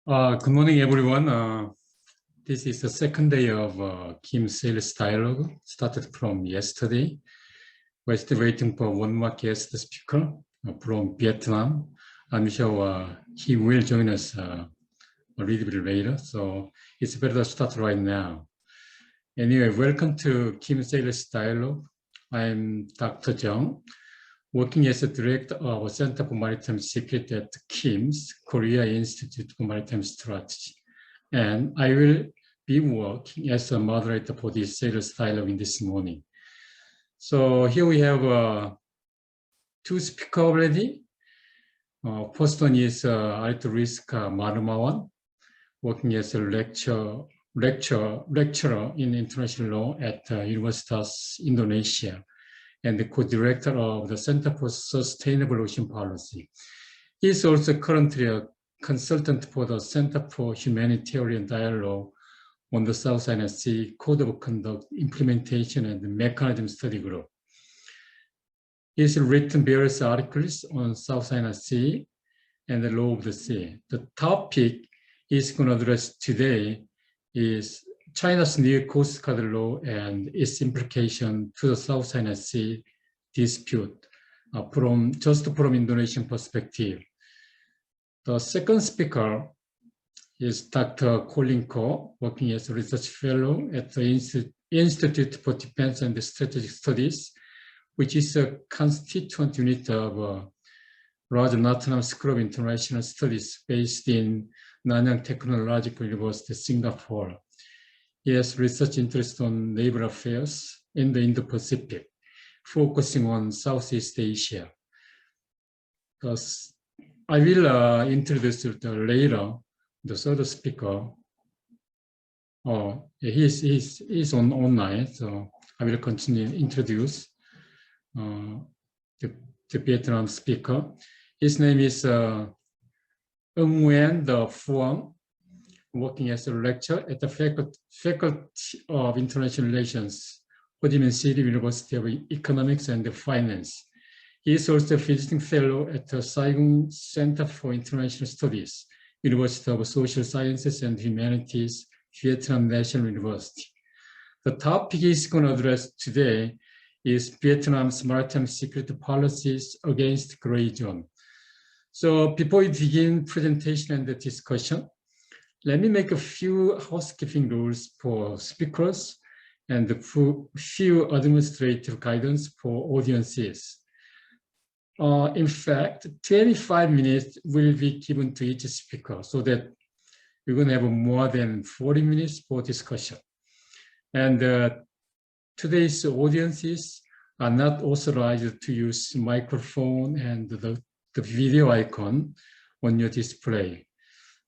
Good morning, everyone. This is the second day of Kim Sales Dialogue, started from yesterday. We're still waiting for one more guest speaker from Vietnam. I'm sure he will join us a little bit later, so it's better to start right now. Anyway, welcome to Kim Sales Dialogue. I'm Dr. Jung, working as a director of Center for Maritime Security at KIMS, Korea Institute for Maritime Strategy. And I will be working as a moderator for this sales dialogue in this morning. So here we have two speakers already. First one is Rizka DARMAWAN, working as a lecturer in international law at Universitas, Indonesia, and the co-director of the Center for Sustainable Ocean Policy. He is also currently a consultant for the Center for Humanitarian Dialogue on the South China Sea Code of Conduct Implementation and Mechanism Study Group. He has written various articles on South China Sea and the law of the sea. The topic he's going to address today is China's new Coast Guard law and its implication to the South China Sea dispute from Indonesian perspective. The second speaker is Dr. Collin, working as a research fellow at the Institute for Defense and Strategic Studies, which is a constituent unit of Rajaratnam School of International Studies based in Nanyang Technological University, Singapore. He has research interest on naval affairs in the Indo-Pacific, focusing on Southeast Asia. I will introduce later the third speaker. He's online, so I will continue to introduce the Vietnam speaker. His name is NGUYEN Phuong, working as a lecturer at the Faculty of International Relations, Ho Chi Minh City University of Economics and Finance. He is also a visiting fellow at the Saigon Center for International Studies, University of Social Sciences and Humanities, Vietnam National University. The topic he's going to address today is Vietnam's maritime security policies against gray zone. So before we begin presentation and the discussion, let me make a few housekeeping rules for speakers and a few administrative guidance for audiences. In fact, 25 minutes will be given to each speaker so that we're going to have more than 40 minutes for discussion. And today's audiences are not authorized to use microphone and the video icon on your display.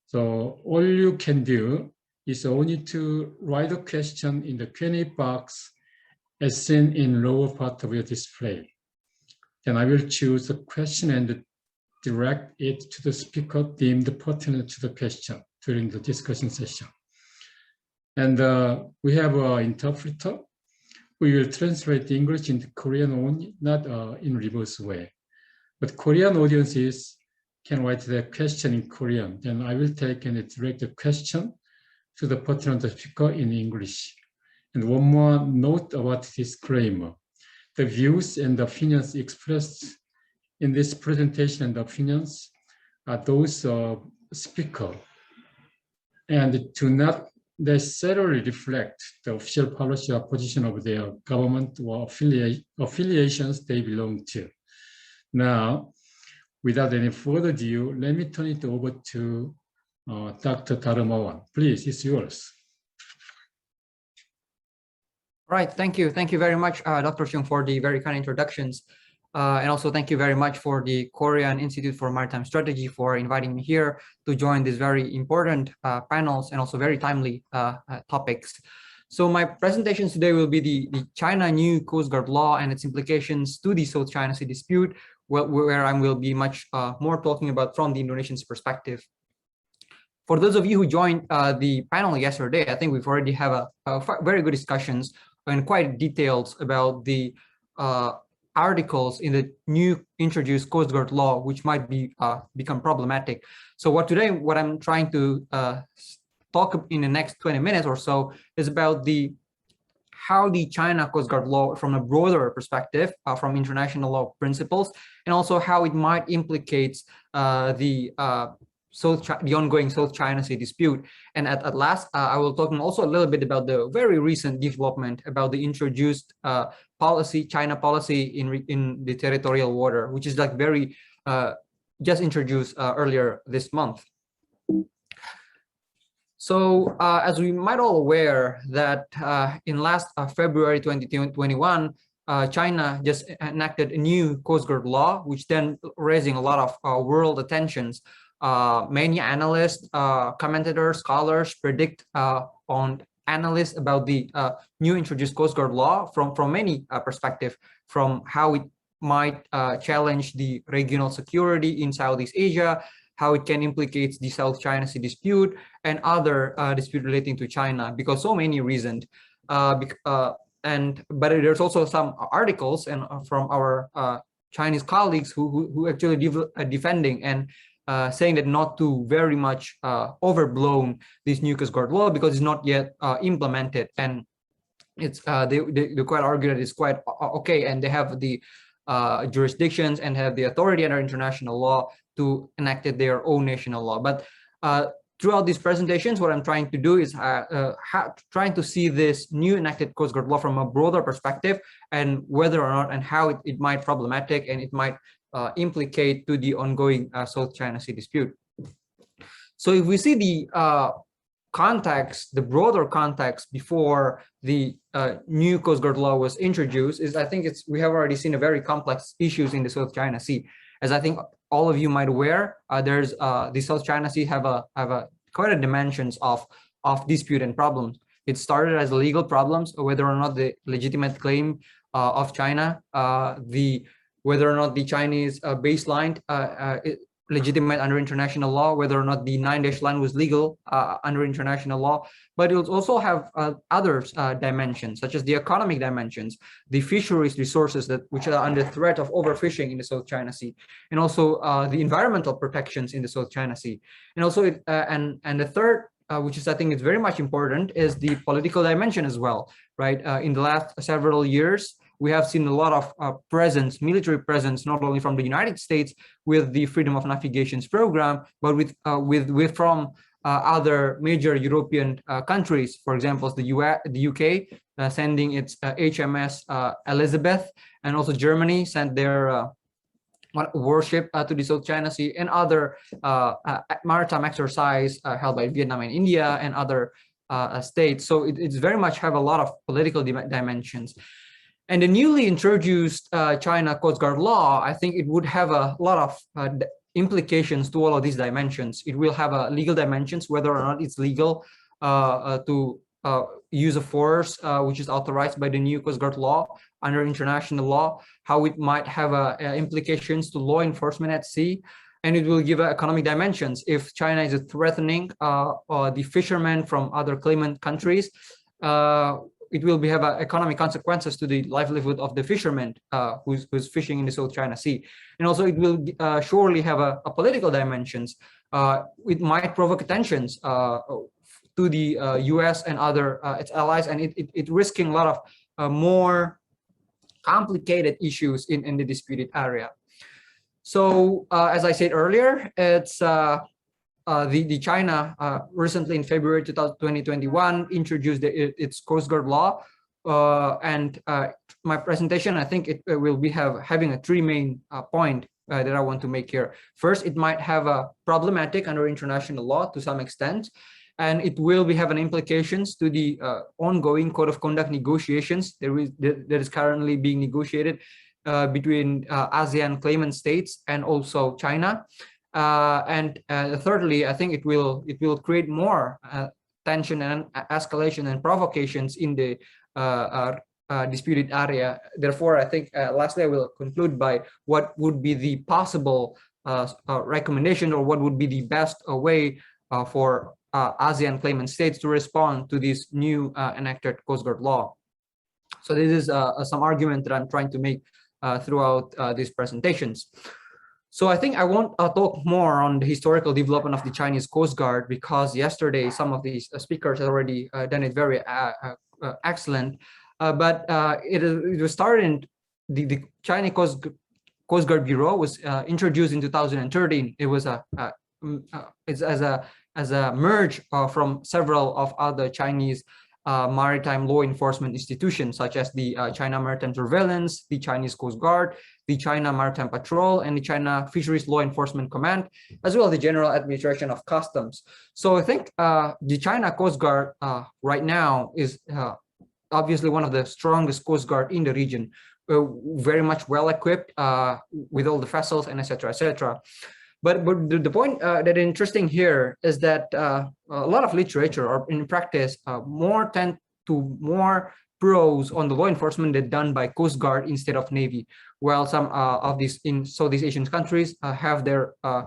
So all you can do is only to write a question in the Q&A box as seen in lower part of your display. Then I will choose a question and direct it to the speaker deemed pertinent to the question during the discussion session. And we have an interpreter. We will translate English into Korean only, not in reverse way. But Korean audiences can write their question in Korean. Then I will take and direct the question to the pertinent speaker in English. And one more note about disclaimer. The views and opinions expressed in this presentation and opinions are those of speaker and do not necessarily reflect the official policy or position of their government or affiliations they belong to. Now, without any further ado, let me turn it over to Dr. DARMAWAN. Please, it's yours. Right, thank you. Thank you very much, Dr. Phuong, for the very kind introductions. And also thank you very much for the Korean Institute for Maritime Strategy for inviting me here to join these very important panels and also very timely topics. So my presentation today will be the China new Coast Guard law and its implications to the South China Sea dispute, where I will be much more talking about from the Indonesian's perspective. For those of you who joined the panel yesterday, I think we've already have a very good discussions and quite details about the articles in the new introduced Coast Guard law, which might be become problematic. So what I'm trying to talk in the next 20 minutes or so is about how the China Coast Guard law from a broader perspective, from international law principles, and also how it might implicate the ongoing South China Sea dispute. And at last, I will talk also a little bit about the very recent development about the introduced China policy in the territorial water, which is like very just introduced earlier this month. So as we might all aware that in last February 2021, China just enacted a new Coast Guard law, which then raising a lot of world attentions. Many analysts, commentators, scholars predict on analysts about the new introduced Coast Guard law from many perspectives, from how it might challenge the regional security in Southeast Asia, how it can implicate the South China Sea dispute and other dispute relating to China, because so many reasons. But there's also some articles and from our Chinese colleagues who actually defending and saying that not to very much overblown this new Coast Guard law because it's not yet implemented, and it's they quite argue that it's quite okay, and they have the jurisdictions and have the authority under international law to enact their own national law. But throughout these presentations, what I'm trying to do is trying to see this new enacted Coast Guard law from a broader perspective, and whether or not and how it might problematic and it might implicate to the ongoing South China Sea dispute. So if we see the context, the broader context before the new Coast Guard law was introduced, is I think we have already seen a very complex issues in the South China Sea. As I think all of you might aware, there's the South China Sea have quite a dimensions of dispute and problems. It started as legal problems, whether or not the legitimate claim of China, whether or not the Chinese baseline legitimate under international law, whether or not the 9-dash line was legal under international law, but it will also have other dimensions, such as the economic dimensions, the fisheries resources which are under threat of overfishing in the South China Sea, and also the environmental protections in the South China Sea. And also, and the third, which is I think is very much important, is the political dimension as well, right? In the last several years, we have seen a lot of presence, military presence, not only from the United States with the Freedom of Navigations program, but from other major European countries. For example, the UK sending its HMS Elizabeth, and also Germany sent their warship to the South China Sea, and other maritime exercise held by Vietnam and India and other states. So it's very much have a lot of political dimensions. And the newly introduced China Coast Guard law, I think it would have a lot of implications to all of these dimensions. It will have a legal dimensions, whether or not it's legal to use of force, which is authorized by the new Coast Guard law under international law, how it might have implications to law enforcement at sea. And it will give economic dimensions. If China is threatening the fishermen from other claimant countries, it will have economic consequences to the livelihood of the fishermen who's fishing in the South China Sea. And also it will surely have a political dimensions. It might provoke tensions to the US and other its allies, and it risking a lot of more complicated issues in the disputed area. So as I said earlier, it's the China recently in February 2021 introduced its Coast Guard law, and my presentation, I think it will be having a three main point that I want to make here. First, it might have a problematic under international law to some extent, and it will be having implications to the ongoing code of conduct negotiations that is currently being negotiated between ASEAN claimant states and also China. And thirdly, I think it will create more tension and escalation and provocations in the disputed area. Therefore, I think lastly, I will conclude by what would be the possible recommendation, or what would be the best way for ASEAN claimant states to respond to this new enacted Coast Guard law. So this is some argument that I'm trying to make throughout these presentations. So I think I won't talk more on the historical development of the Chinese Coast Guard, because yesterday some of these speakers have already done it very excellent. But it was started in the Chinese Coast Guard Bureau was introduced in 2013. It was it's as a merge from several of other Chinese maritime law enforcement institutions, such as the China Maritime Surveillance, the Chinese Coast Guard, the China Maritime Patrol, and the China Fisheries Law Enforcement Command, as well as the General Administration of Customs. So I think the China Coast Guard right now is obviously one of the strongest Coast Guard in the region, very much well equipped with all the vessels and etc. etc. But the point that is interesting here is that a lot of literature, or in practice, tend to more pros on the law enforcement that done by Coast Guard instead of Navy. While some of these in Southeast Asian countries have their a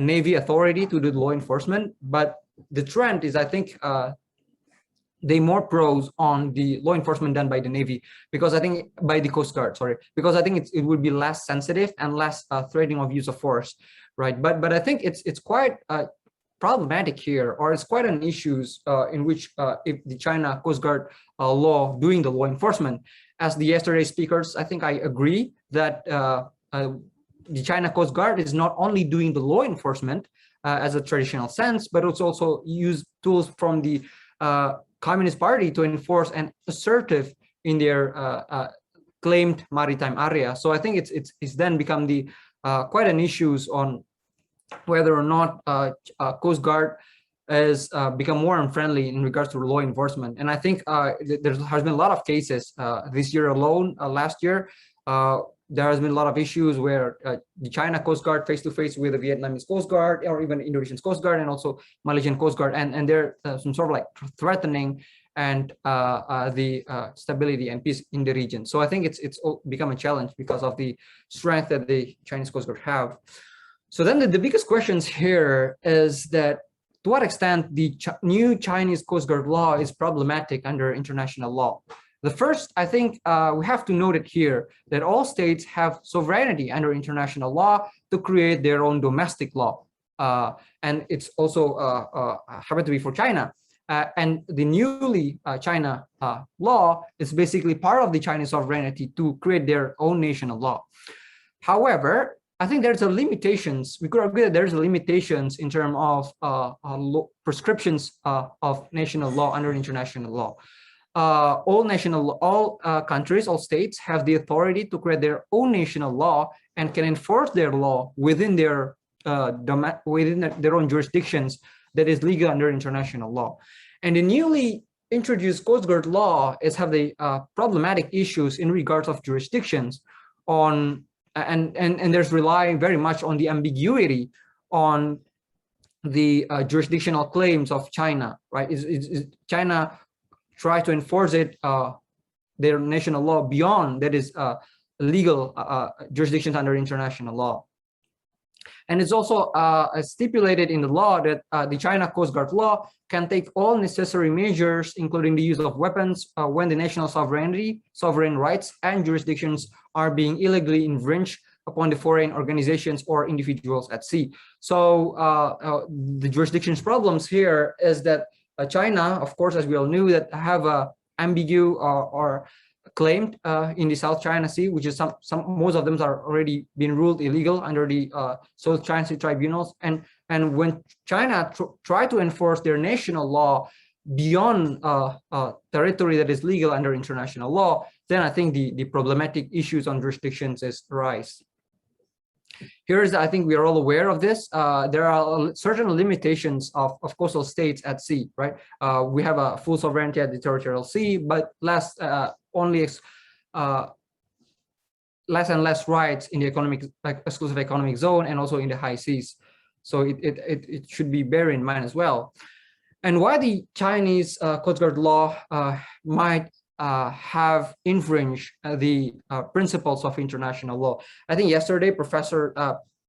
Navy authority to do law enforcement, but the trend is, I think, they more pros on the law enforcement done by the Navy, because I think by the Coast Guard, sorry, because I think it would be less sensitive and less threatening of use of force, right? But I think it's quite problematic here, or it's quite an issue in which if the China Coast Guard law doing the law enforcement, as the yesterday speakers, I think I agree that the China Coast Guard is not only doing the law enforcement as a traditional sense, but it's also use tools from the Communist Party to enforce and assertive in their claimed maritime area. So I think it's then become the quite an issues on whether or not Coast Guard has become more unfriendly in regards to law enforcement. And I think there has been a lot of cases this year alone. Last year, there has been a lot of issues where the China Coast Guard face-to-face with the Vietnamese Coast Guard, or even Indonesian Coast Guard, and also Malaysian Coast Guard, and they're some sort of like threatening and the stability and peace in the region. So I think it's become a challenge because of the strength that the Chinese Coast Guard have. So then the biggest questions here is that to what extent the new Chinese Coast Guard law is problematic under international law. The first, I think we have to note it here that all states have sovereignty under international law to create their own domestic law. And it's also happened to be for China. And the newly China law is basically part of the Chinese sovereignty to create their own national law. However, I think there's a limitations. We could agree that there's limitations in terms of prescriptions of national law under international law. All countries, all states have the authority to create their own national law and can enforce their law within their their own jurisdictions that is legal under international law. And the newly introduced Coast Guard law is have the problematic issues in regards of jurisdictions on and there's relying very much on the ambiguity on the jurisdictional claims of China, right? Is China try to enforce it, their national law beyond that is legal jurisdictions under international law. And it's also stipulated in the law that the China Coast Guard law can take all necessary measures, including the use of weapons, when the national sovereign rights, and jurisdictions are being illegally infringed upon the foreign organizations or individuals at sea. So the jurisdiction's problems here is that China, of course, as we all knew, that have a ambiguous or claimed in the South China Sea, which is most of them are already been ruled illegal under the South China Sea tribunals. And when China try to enforce their national law beyond territory that is legal under international law, then I think the problematic issues on jurisdictions is rise. Here's, I think we are all aware of this. There are certain limitations of coastal states at sea, right? We have a full sovereignty at the territorial sea, but less and less rights in the exclusive economic zone and also in the high seas. So it should be bear in mind as well. And why the Chinese Coast Guard law might have infringed the principles of international law. I think yesterday, Professor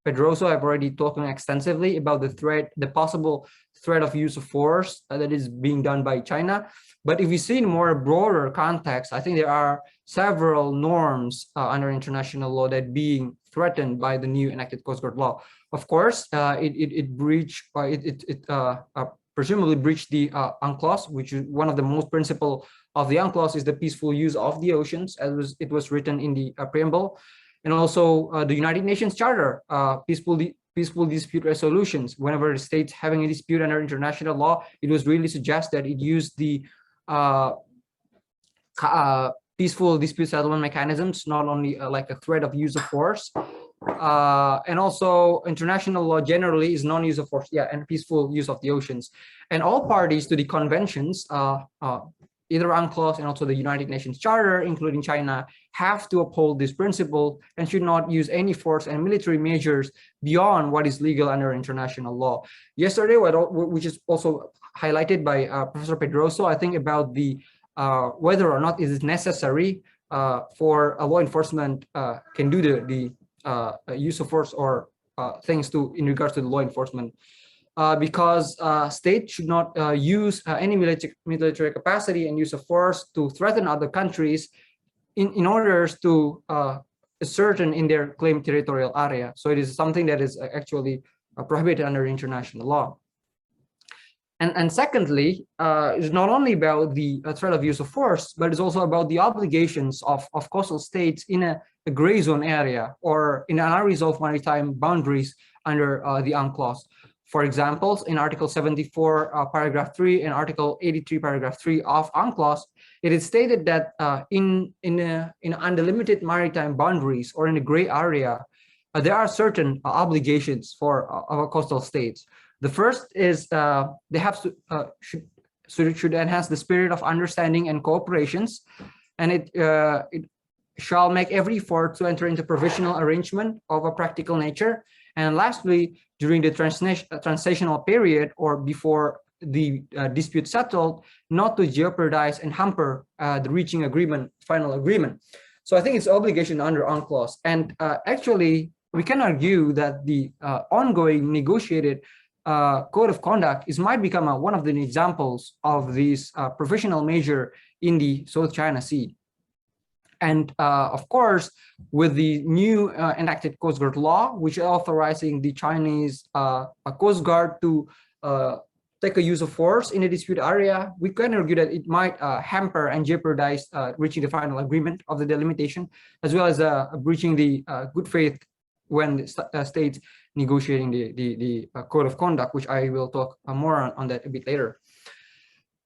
Pedroso have already talked extensively about the possible threat of use of force that is being done by China. But if we see in more broader context, I think there are several norms under international law that being threatened by the new enacted Coast Guard law. Of course, it presumably breached the UNCLOS, which is one of the most principle of the UNCLOS is the peaceful use of the oceans, as it was written in the preamble, and also the United Nations Charter, peaceful dispute resolutions. Whenever the states having a dispute under international law, it was really suggest that it used the peaceful dispute settlement mechanisms, not only like a threat of use of force. And also international law generally is non-use of force, and peaceful use of the oceans. And all parties to the conventions, either UNCLOS and also the United Nations Charter, including China, have to uphold this principle and should not use any force and military measures beyond what is legal under international law. Yesterday, which is also highlighted by Professor Pedroso, I think about the whether or not it is necessary for a law enforcement can do the use of force or things in regards to the law enforcement. Because states should not use any military capacity and use of force to threaten other countries in order to ascertain in their claimed territorial area. So it is something that is actually prohibited under international law. And secondly, it's not only about the threat of use of force, but it's also about the obligations of coastal states in a gray zone area or in an unresolved maritime boundaries under the UNCLOS. For example, in Article 74, Paragraph 3 and Article 83, Paragraph 3 of UNCLOS, it is stated that in undelimited maritime boundaries or in a gray area, there are certain obligations for our coastal states. The first is they have to should enhance the spirit of understanding and cooperations, and it shall make every effort to enter into provisional arrangement of a practical nature. And lastly, during the transitional period or before the dispute settled, not to jeopardize and hamper the reaching final agreement. So I think it's obligation under UNCLOS. And actually, we can argue that the ongoing negotiated code of conduct might become one of the examples of this provisional measure in the South China Sea. And of course, with the new enacted Coast Guard law, which is authorizing the Chinese Coast Guard to take a use of force in a dispute area, we can argue that it might hamper and jeopardize reaching the final agreement of the delimitation, as well as breaching the good faith when the states negotiating the code of conduct, which I will talk more on that a bit later.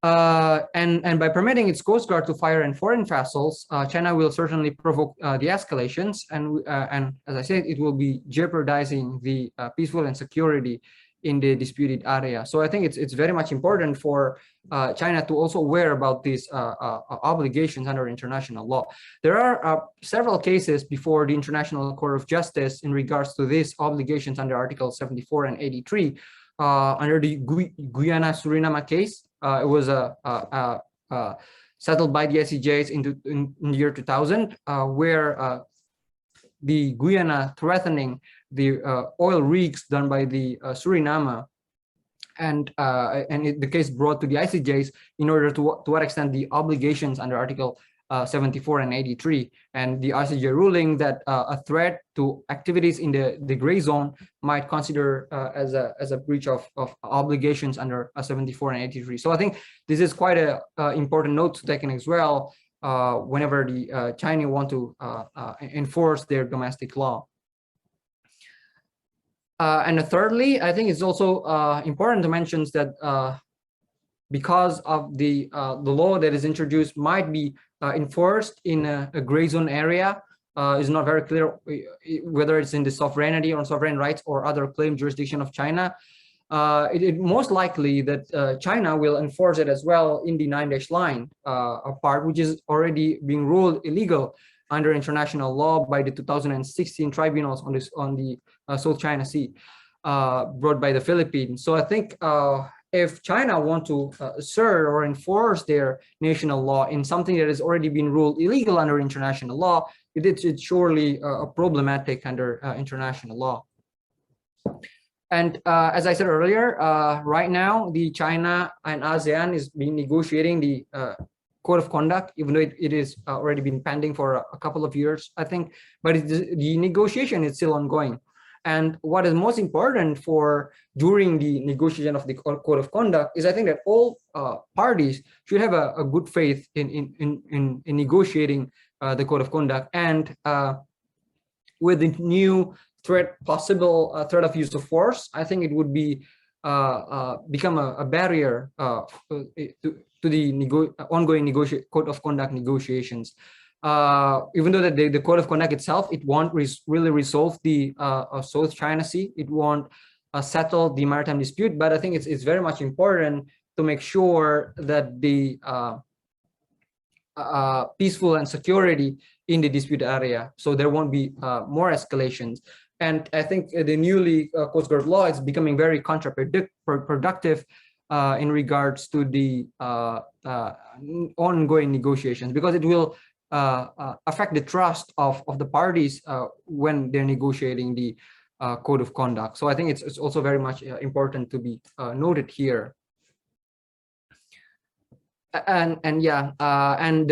And by permitting its Coast Guard to fire in foreign vessels, China will certainly provoke the escalations, and as I said, it will be jeopardizing the peaceful and security in the disputed area. So I think it's very much important for China to also aware about these obligations under international law. There are several cases before the International Court of Justice in regards to these obligations under Article 74 and 83. Under the Guyana-Suriname case, it was settled by the ICJs in the year 2000, where the Guyana threatening the oil rigs done by the Suriname, and the case brought to the ICJs in order to what extent the obligations under Article 74 and 83, and the ICJ ruling that a threat to activities in the gray zone might consider as a breach of obligations under 74 and 83. So I think this is quite a important note to take in as well whenever the Chinese want to enforce their domestic law. And thirdly, I think it's also important to mention that because of the law that is introduced might be enforced in a gray zone area, is not very clear whether it's in the sovereignty or sovereign rights or other claimed jurisdiction of China. It most likely that China will enforce it as well in the 9-dash line part, which is already being ruled illegal under international law by the 2016 tribunals on the South China Sea, brought by the Philippines. So I think if China want to assert or enforce their national law in something that has already been ruled illegal under international law, it's surely problematic under international law. And as I said earlier, right now, the China and ASEAN is being negotiating the code of conduct, even though it is already been pending for a couple of years, I think, but the negotiation is still ongoing. And what is most important for during the negotiation of the code of conduct is I think that all parties should have a good faith in negotiating the code of conduct. And with the new possible threat of use of force, I think it would be become a barrier to the ongoing code of conduct negotiations. Even though the code of conduct itself, it won't really resolve the South China Sea, it won't settle the maritime dispute, but I think it's very much important to make sure that the peaceful and security in the dispute area, so there won't be more escalations. And I think the newly Coast Guard law is becoming very counterproductive in regards to the ongoing negotiations, because it will affect the trust of the parties when they're negotiating the code of conduct. So I think it's also very much important to be noted here. And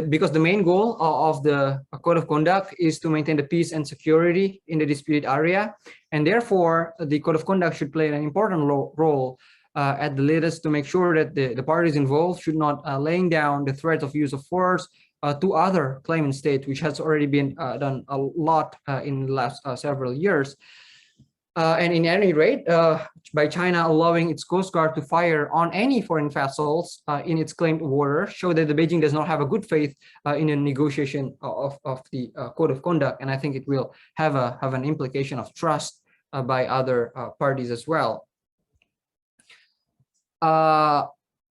because the main goal of the code of conduct is to maintain the peace and security in the disputed area, and therefore the code of conduct should play an important role at the latest to make sure that the parties involved should not laying down the threat of use of force to other claimant states, which has already been done a lot in the last several years. And in any rate, by China allowing its Coast Guard to fire on any foreign vessels in its claimed water, show that the Beijing does not have a good faith in the negotiation of the code of conduct, and I think it will have an implication of trust by other parties as well.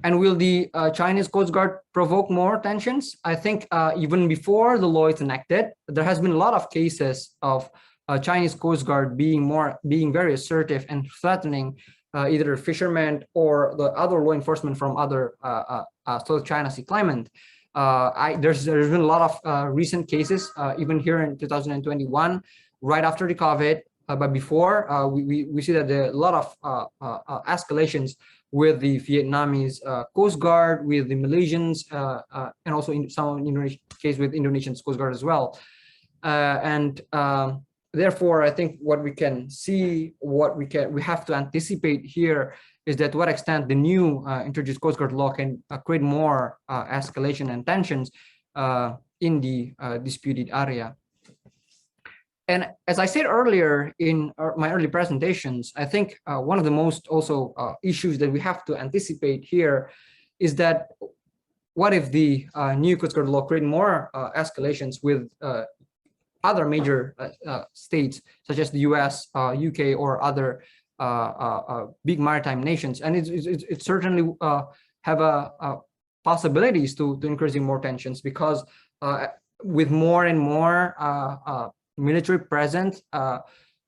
And will the Chinese Coast Guard provoke more tensions? I think even before the law is enacted, there has been a lot of cases of Chinese Coast Guard being very assertive and threatening either fishermen or the other law enforcement from other South China Sea claimant. There's been a lot of recent cases, even here in 2021, right after the COVID. But before, we see that there are a lot of escalations with the Vietnamese Coast Guard, with the Malaysians, and also in some Indonesian case with Indonesian Coast Guard as well. Therefore, I think what we can see, we have to anticipate here is that to what extent the new introduced Coast Guard law can create more escalation and tensions in the disputed area. And as I said earlier in my early presentations, I think one of the most also issues that we have to anticipate here is that what if the new Coast Guard law create more escalations with other major states such as the US, UK, or other big maritime nations, and it certainly have possibilities to increasing more tensions, because with more and more military presence,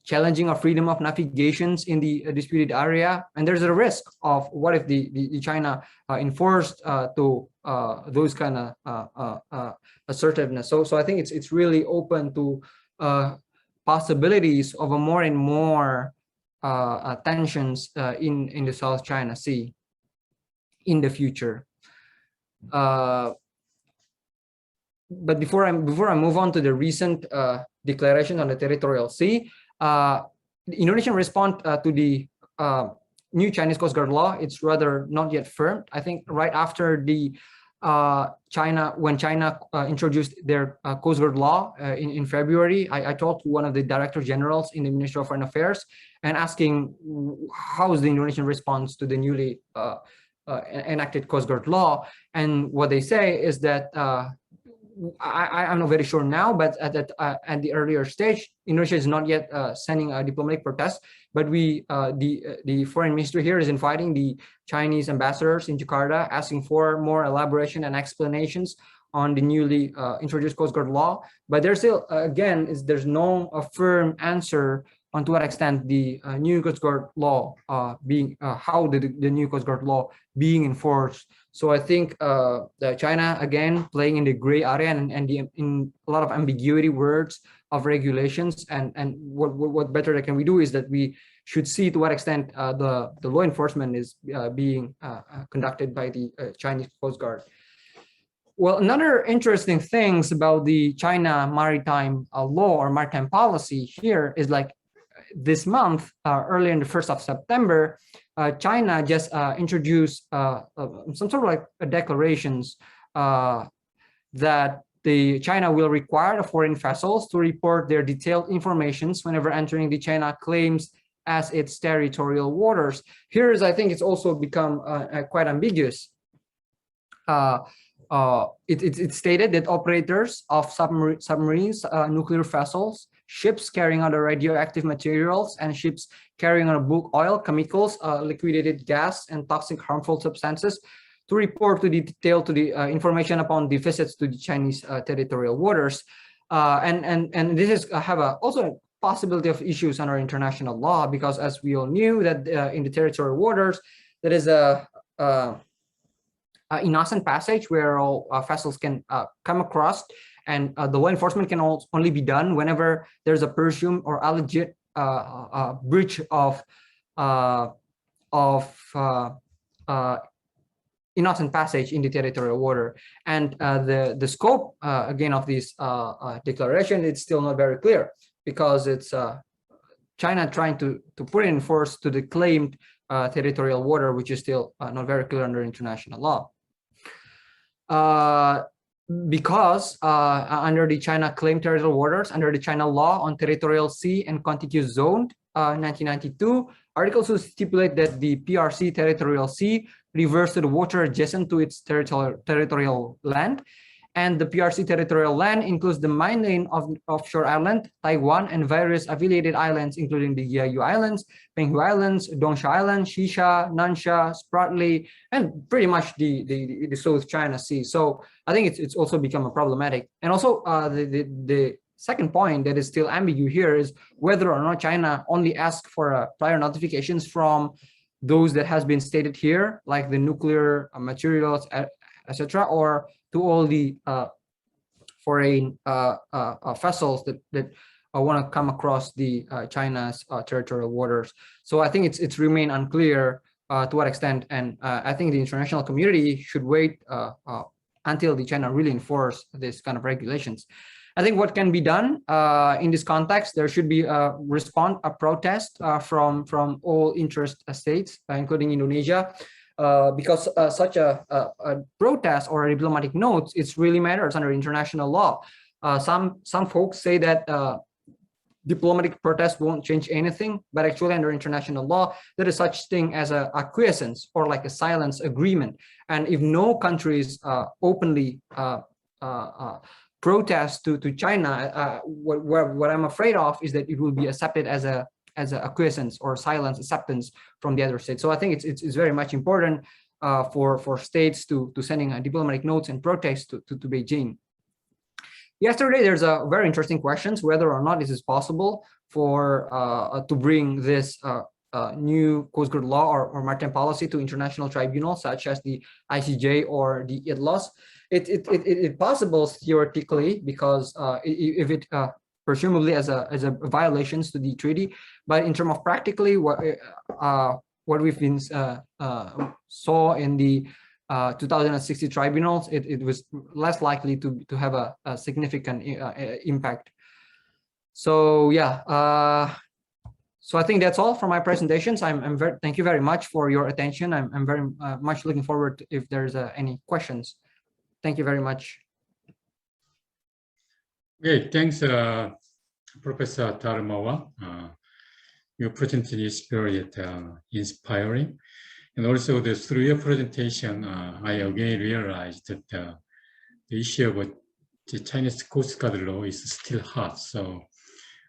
challenging of freedom of navigations in the disputed area, and there's a risk of what if the China enforced to those kind of assertiveness. So I think it's really open to possibilities of a more and more tensions in the South China Sea in the future. But before I move on to the recent declaration on the territorial sea, the Indonesian response to the new Chinese Coast Guard law, it's rather not yet firm. I think right after the when China introduced their Coast Guard law in February, I talked to one of the Director Generals in the Ministry of Foreign Affairs and asking how is the Indonesian response to the newly enacted Coast Guard law, and what they say is that I'm not very sure now, but at the earlier stage, Indonesia is not yet sending a diplomatic protest, but the foreign ministry here is inviting the Chinese ambassadors in Jakarta, asking for more elaboration and explanations on the newly introduced Coast Guard law. But there's still, again, there's no firm answer on to what extent the new Coast Guard law how the new Coast Guard law being enforced. So I think China, again, playing in the gray area and in a lot of ambiguity words of regulations, and what better can we do is that we should see to what extent the law enforcement is being conducted by the Chinese Coast Guard. Well, another interesting things about the China maritime law or maritime policy here is like this month, early in the 1st of September, China just introduced some sort of like declarations that China will require the foreign vessels to report their detailed informations whenever entering the China claims as its territorial waters. Here is, I think it's also become quite ambiguous. It's stated that operators of submarines, nuclear vessels, ships carrying other radioactive materials, and ships carrying on bulk oil, chemicals, liquidated gas, and toxic harmful substances to report to the information upon the visits to the Chinese territorial waters. And this is also a possibility of issues under international law, because as we all knew that in the territorial waters, there is a innocent passage where all vessels can come across, and the law enforcement can only be done whenever there's a presumed or alleged breach of innocent passage in the territorial water. And the scope again of this declaration, it's still not very clear, because it's China trying to put in force to the claimed territorial water, which is still not very clear under international law. Because under the China claimed territorial waters, under the China law on territorial sea and contiguous zone 1992, articles will stipulate that the PRC territorial sea refers to the water adjacent to its territorial land, and the PRC territorial land includes the mainland of offshore island, Taiwan, and various affiliated islands, including the Jeju Islands, Penghu Islands, Dongsha Island, Shisha, Nansha, Spratly, and pretty much the South China Sea. So I think it's also become a problematic. And also the second point that is still ambiguous here is whether or not China only asks for prior notifications from those that has been stated here, like the nuclear materials, etc., or to all the foreign vessels that want to come across the China's territorial waters. So I think it's remained unclear to what extent, and I think the international community should wait until the China really enforce this kind of regulations. I think what can be done in this context, there should be a protest from all interest states, including Indonesia, because such a protest or a diplomatic note, it really matters under international law. Some folks say that diplomatic protest won't change anything, but actually under international law, there is such thing as a acquiescence or like a silence agreement. And if no countries openly protest to China, what I'm afraid of is that it will be accepted as a acquiescence or silence acceptance from the other states. So I think it's very much important for states to sending diplomatic notes and protests to Beijing. Yesterday, there's a very interesting questions whether or not this is possible for to bring this new Coast Guard law or maritime policy to international tribunals such as the ICJ or the ITLOS. It's possible theoretically, because if it presumably as a violations to the treaty, but in terms of practically what we've been saw in the 2060 tribunals, it was less likely to have a significant impact. So yeah, so I think that's all for my presentations. Thank you very much for your attention. I'm very much looking forward to if there's any questions. Thank you very much. Okay, thanks, Professor Darmawan. Your presentation is very inspiring. And also through your presentation, I again realized that the issue of the Chinese Coast Guard law is still hot. So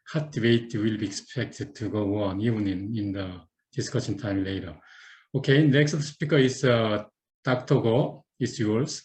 hot debate will be expected to go on even in the discussion time later. Okay, next speaker is Dr. Go. It's yours.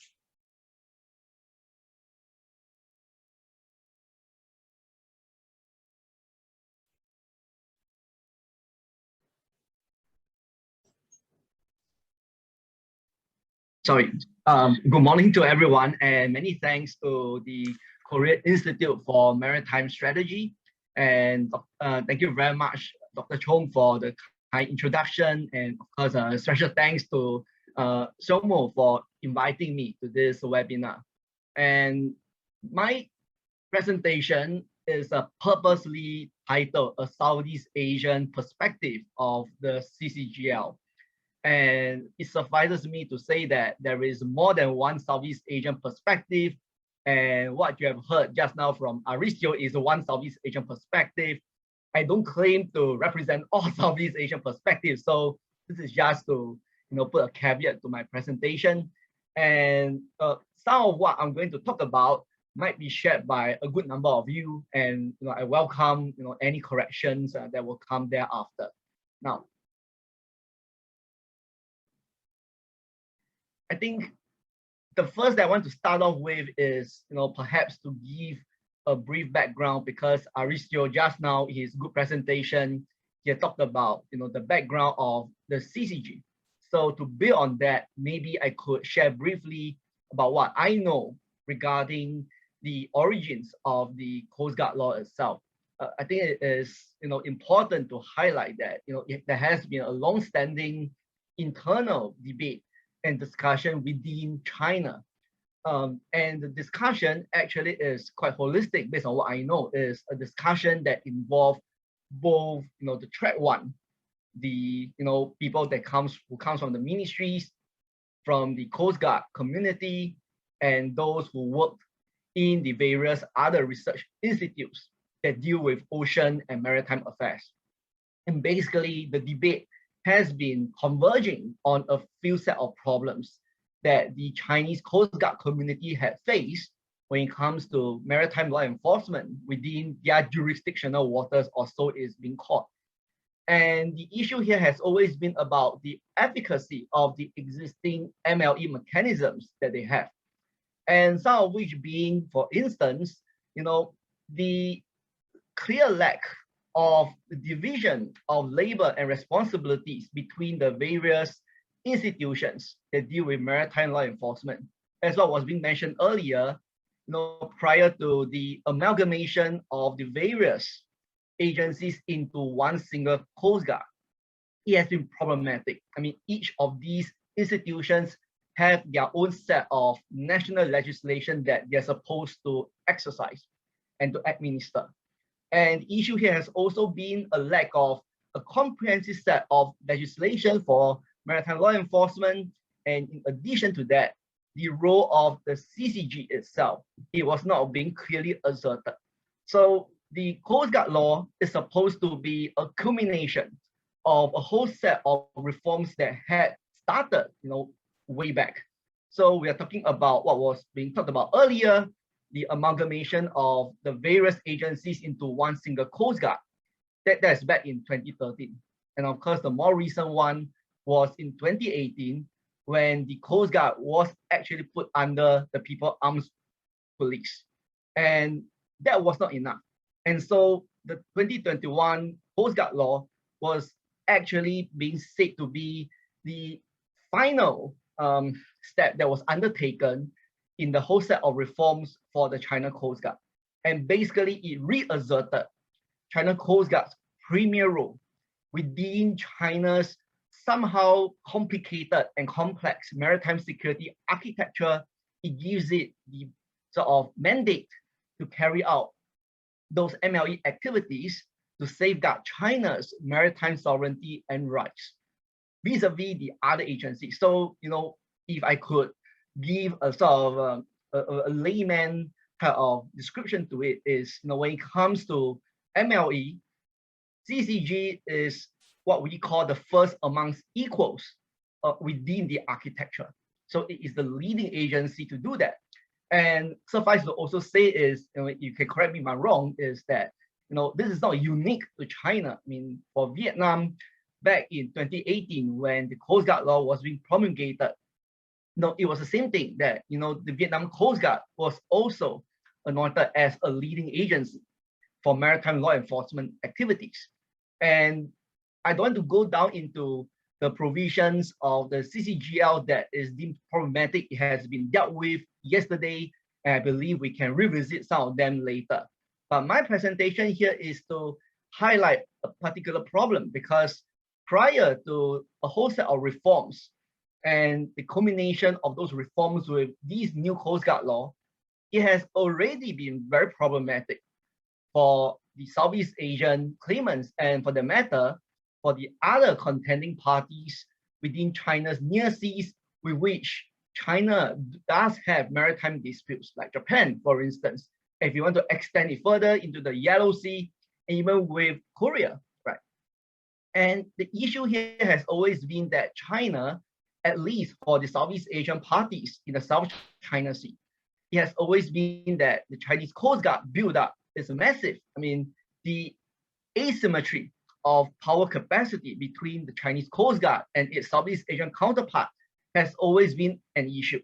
Sorry. Good morning to everyone, and many thanks to the Korea Institute for Maritime Strategy, and thank you very much, Dr. Chong for the kind introduction, and of course, special thanks to Shomo for inviting me to this webinar. And my presentation is purposely titled A Southeast Asian Perspective of the CCGL. And it suffices me to say that there is more than one Southeast Asian perspective. And what you have heard just now from Aristyo is one Southeast Asian perspective. I don't claim to represent all Southeast Asian perspectives. So this is just to put a caveat to my presentation. And some of what I'm going to talk about might be shared by a good number of you. And I welcome any corrections that will come thereafter. Now, I think the first that I want to start off with is, perhaps to give a brief background, because Aristyo just now, his good presentation, he had talked about, the background of the CCG. So to build on that, maybe I could share briefly about what I know regarding the origins of the Coast Guard law itself. I think it is, important to highlight that, there has been a long-standing internal debate and discussion within China. And the discussion actually is quite holistic based on what I know, is a discussion that involves both, the track one, the, people that who comes from the ministries, from the Coast Guard community, and those who work in the various other research institutes that deal with ocean and maritime affairs. And basically, the debate has been converging on a few set of problems that the Chinese Coast Guard community had faced when it comes to maritime law enforcement within their jurisdictional waters, or so is being called. And the issue here has always been about the efficacy of the existing MLE mechanisms that they have. And some of which being, for instance, the clear lack of the division of labor and responsibilities between the various institutions that deal with maritime law enforcement. As what was being mentioned earlier, prior to the amalgamation of the various agencies into one single Coast Guard, it has been problematic. I mean, each of these institutions have their own set of national legislation that they're supposed to exercise and to administer. And the issue here has also been a lack of a comprehensive set of legislation for maritime law enforcement. And in addition to that, the role of the CCG itself, it was not being clearly asserted. So the Coast Guard law is supposed to be a culmination of a whole set of reforms that had started, way back. So we are talking about what was being talked about earlier, the amalgamation of the various agencies into one single Coast Guard. That's back in 2013. And of course, the more recent one was in 2018, when the Coast Guard was actually put under the People Arms Police. And that was not enough. And so the 2021 Coast Guard law was actually being said to be the final step that was undertaken in the whole set of reforms for the China Coast Guard. And basically it reasserted China Coast Guard's premier role within China's somehow complicated and complex maritime security architecture. It gives it the sort of mandate to carry out those MLE activities to safeguard China's maritime sovereignty and rights vis-a-vis the other agencies. So, if I could give a sort of a layman kind of description to it, is, when it comes to MLE, CCG is what we call the first amongst equals within the architecture. So it is the leading agency to do that. And suffice to also say is, you can correct me if I'm wrong, is that, this is not unique to China. I mean, for Vietnam, back in 2018, when the Coast Guard law was being promulgated, it was the same thing that, the Vietnam Coast Guard was also anointed as a leading agency for maritime law enforcement activities. And I don't want to go down into the provisions of the CCGL that is deemed problematic. It has been dealt with yesterday, and I believe we can revisit some of them later. But my presentation here is to highlight a particular problem, because prior to a whole set of reforms and the culmination of those reforms with these new Coast Guard law, it has already been very problematic for the Southeast Asian claimants, and for the matter, for the other contending parties within China's near seas, with which China does have maritime disputes, like Japan, for instance. If you want to extend it further into the Yellow Sea, and even with Korea, right? And the issue here has always been that China, at least for the Southeast Asian parties in the South China Sea, it has always been that the Chinese Coast Guard build-up is massive. I mean, the asymmetry of power capacity between the Chinese Coast Guard and its Southeast Asian counterpart has always been an issue.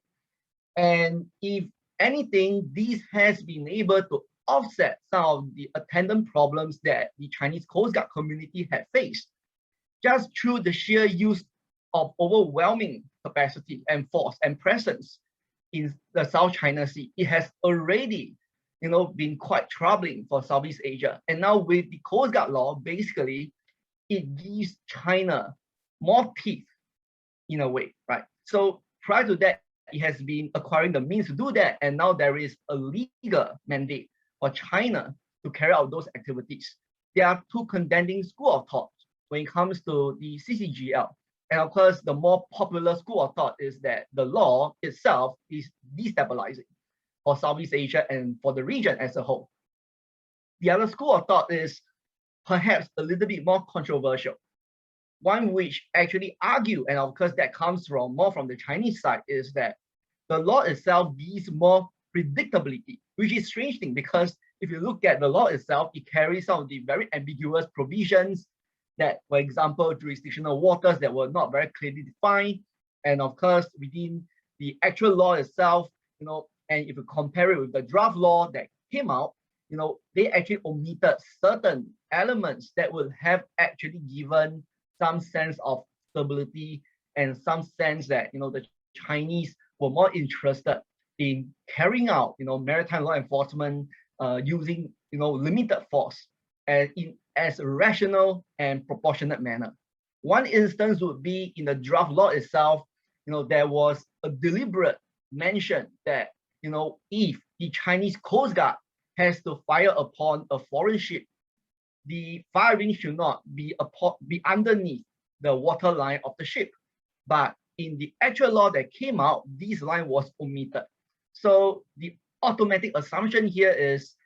And if anything, this has been able to offset some of the attendant problems that the Chinese Coast Guard community had faced, just through the sheer use of overwhelming capacity and force and presence in the South China Sea. It has already, been quite troubling for Southeast Asia. And now with the Coast Guard law, basically, it gives China more teeth in a way, right? So prior to that, it has been acquiring the means to do that. And now there is a legal mandate for China to carry out those activities. There are two contending school of thought when it comes to the CCGL. And of course, the more popular school of thought is that the law itself is destabilizing for Southeast Asia and for the region as a whole. The other school of thought is perhaps a little bit more controversial. One which actually argue, and of course that comes more from the Chinese side, is that the law itself gives more predictability, which is a strange thing, because if you look at the law itself, it carries some of the very ambiguous provisions that, for example, jurisdictional waters that were not very clearly defined. And of course, within the actual law itself, and if you compare it with the draft law that came out, they actually omitted certain elements that would have actually given some sense of stability and some sense that, the Chinese were more interested in carrying out, maritime law enforcement using, limited force as a rational and proportionate manner. One instance would be in the draft law itself, there was a deliberate mention that, if the Chinese Coast Guard has to fire upon a foreign ship, the firing should not be underneath the waterline of the ship. But in the actual law that came out, this line was omitted. So the automatic assumption here is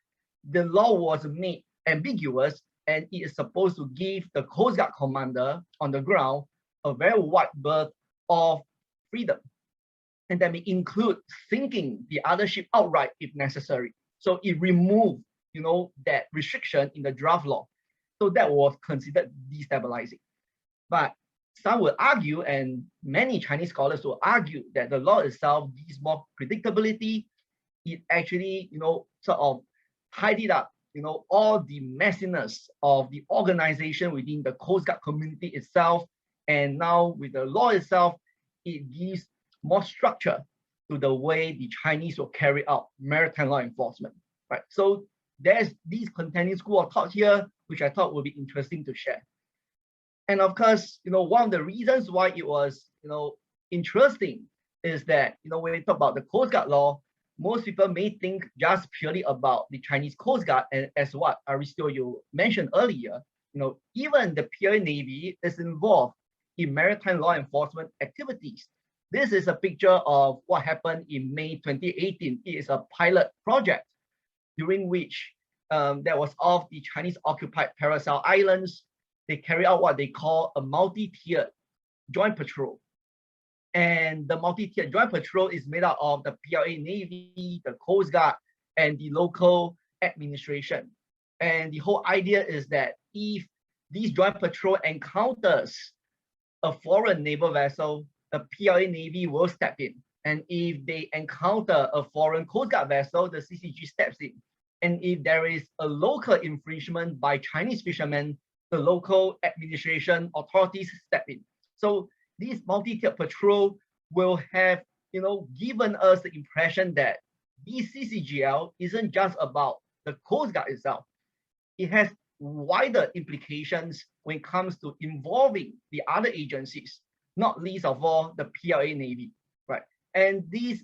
the law was made ambiguous, and it is supposed to give the Coast Guard commander on the ground a very wide berth of freedom. And that may include sinking the other ship outright if necessary. So it removed, that restriction in the draft law. So that was considered destabilizing. But some will argue, and many Chinese scholars will argue, that the law itself gives more predictability. It actually, sort of tidied up, all the messiness of the organization within the Coast Guard community itself. And now with the law itself, it gives more structure to the way the Chinese will carry out maritime law enforcement, right? So there's these contending school of thought here, which I thought would be interesting to share. And of course, one of the reasons why it was, interesting is that, when we talk about the Coast Guard law, most people may think just purely about the Chinese Coast Guard, and as what Aristyo you mentioned earlier, even the PLA Navy is involved in maritime law enforcement activities. This is a picture of what happened in May 2018. It is a pilot project during which that was off the Chinese occupied Paracel Islands. They carry out what they call a multi-tiered joint patrol. And the multi-tiered joint patrol is made up of the PLA Navy, the Coast Guard, and the local administration. And the whole idea is that if this joint patrol encounters a foreign naval vessel, the PLA Navy will step in. And if they encounter a foreign Coast Guard vessel, the CCG steps in. And if there is a local infringement by Chinese fishermen, the local administration authorities step in. So this multi-tiered patrol will have, given us the impression that this CCGL isn't just about the Coast Guard itself. It has wider implications when it comes to involving the other agencies, not least of all the PLA Navy, right? And this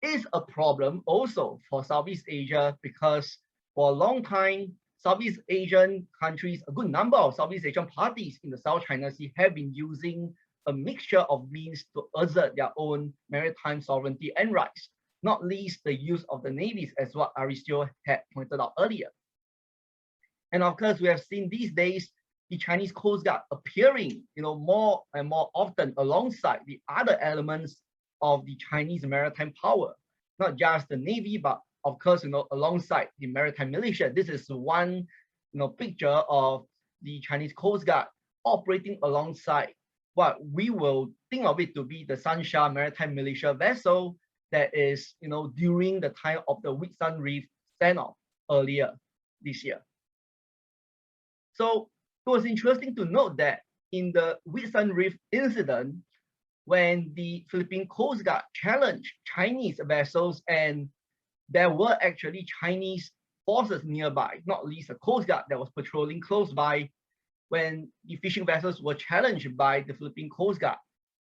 is a problem also for Southeast Asia, because for a long time, Southeast Asian countries, a good number of Southeast Asian parties in the South China Sea have been using a mixture of means to assert their own maritime sovereignty and rights, not least the use of the navies, as what Aristyo had pointed out earlier. And of course, we have seen these days the Chinese Coast Guard appearing, more and more often alongside the other elements of the Chinese maritime power, not just the Navy, but of course, alongside the maritime militia. This is one, picture of the Chinese Coast Guard operating alongside what we will think of it to be the Sansha maritime militia vessel that is, during the time of the Whitsun Reef standoff earlier this year. So it was interesting to note that in the Whitsun Reef incident, when the Philippine Coast Guard challenged Chinese vessels, and there were actually Chinese forces nearby, not least a Coast Guard that was patrolling close by, when the fishing vessels were challenged by the Philippine Coast Guard,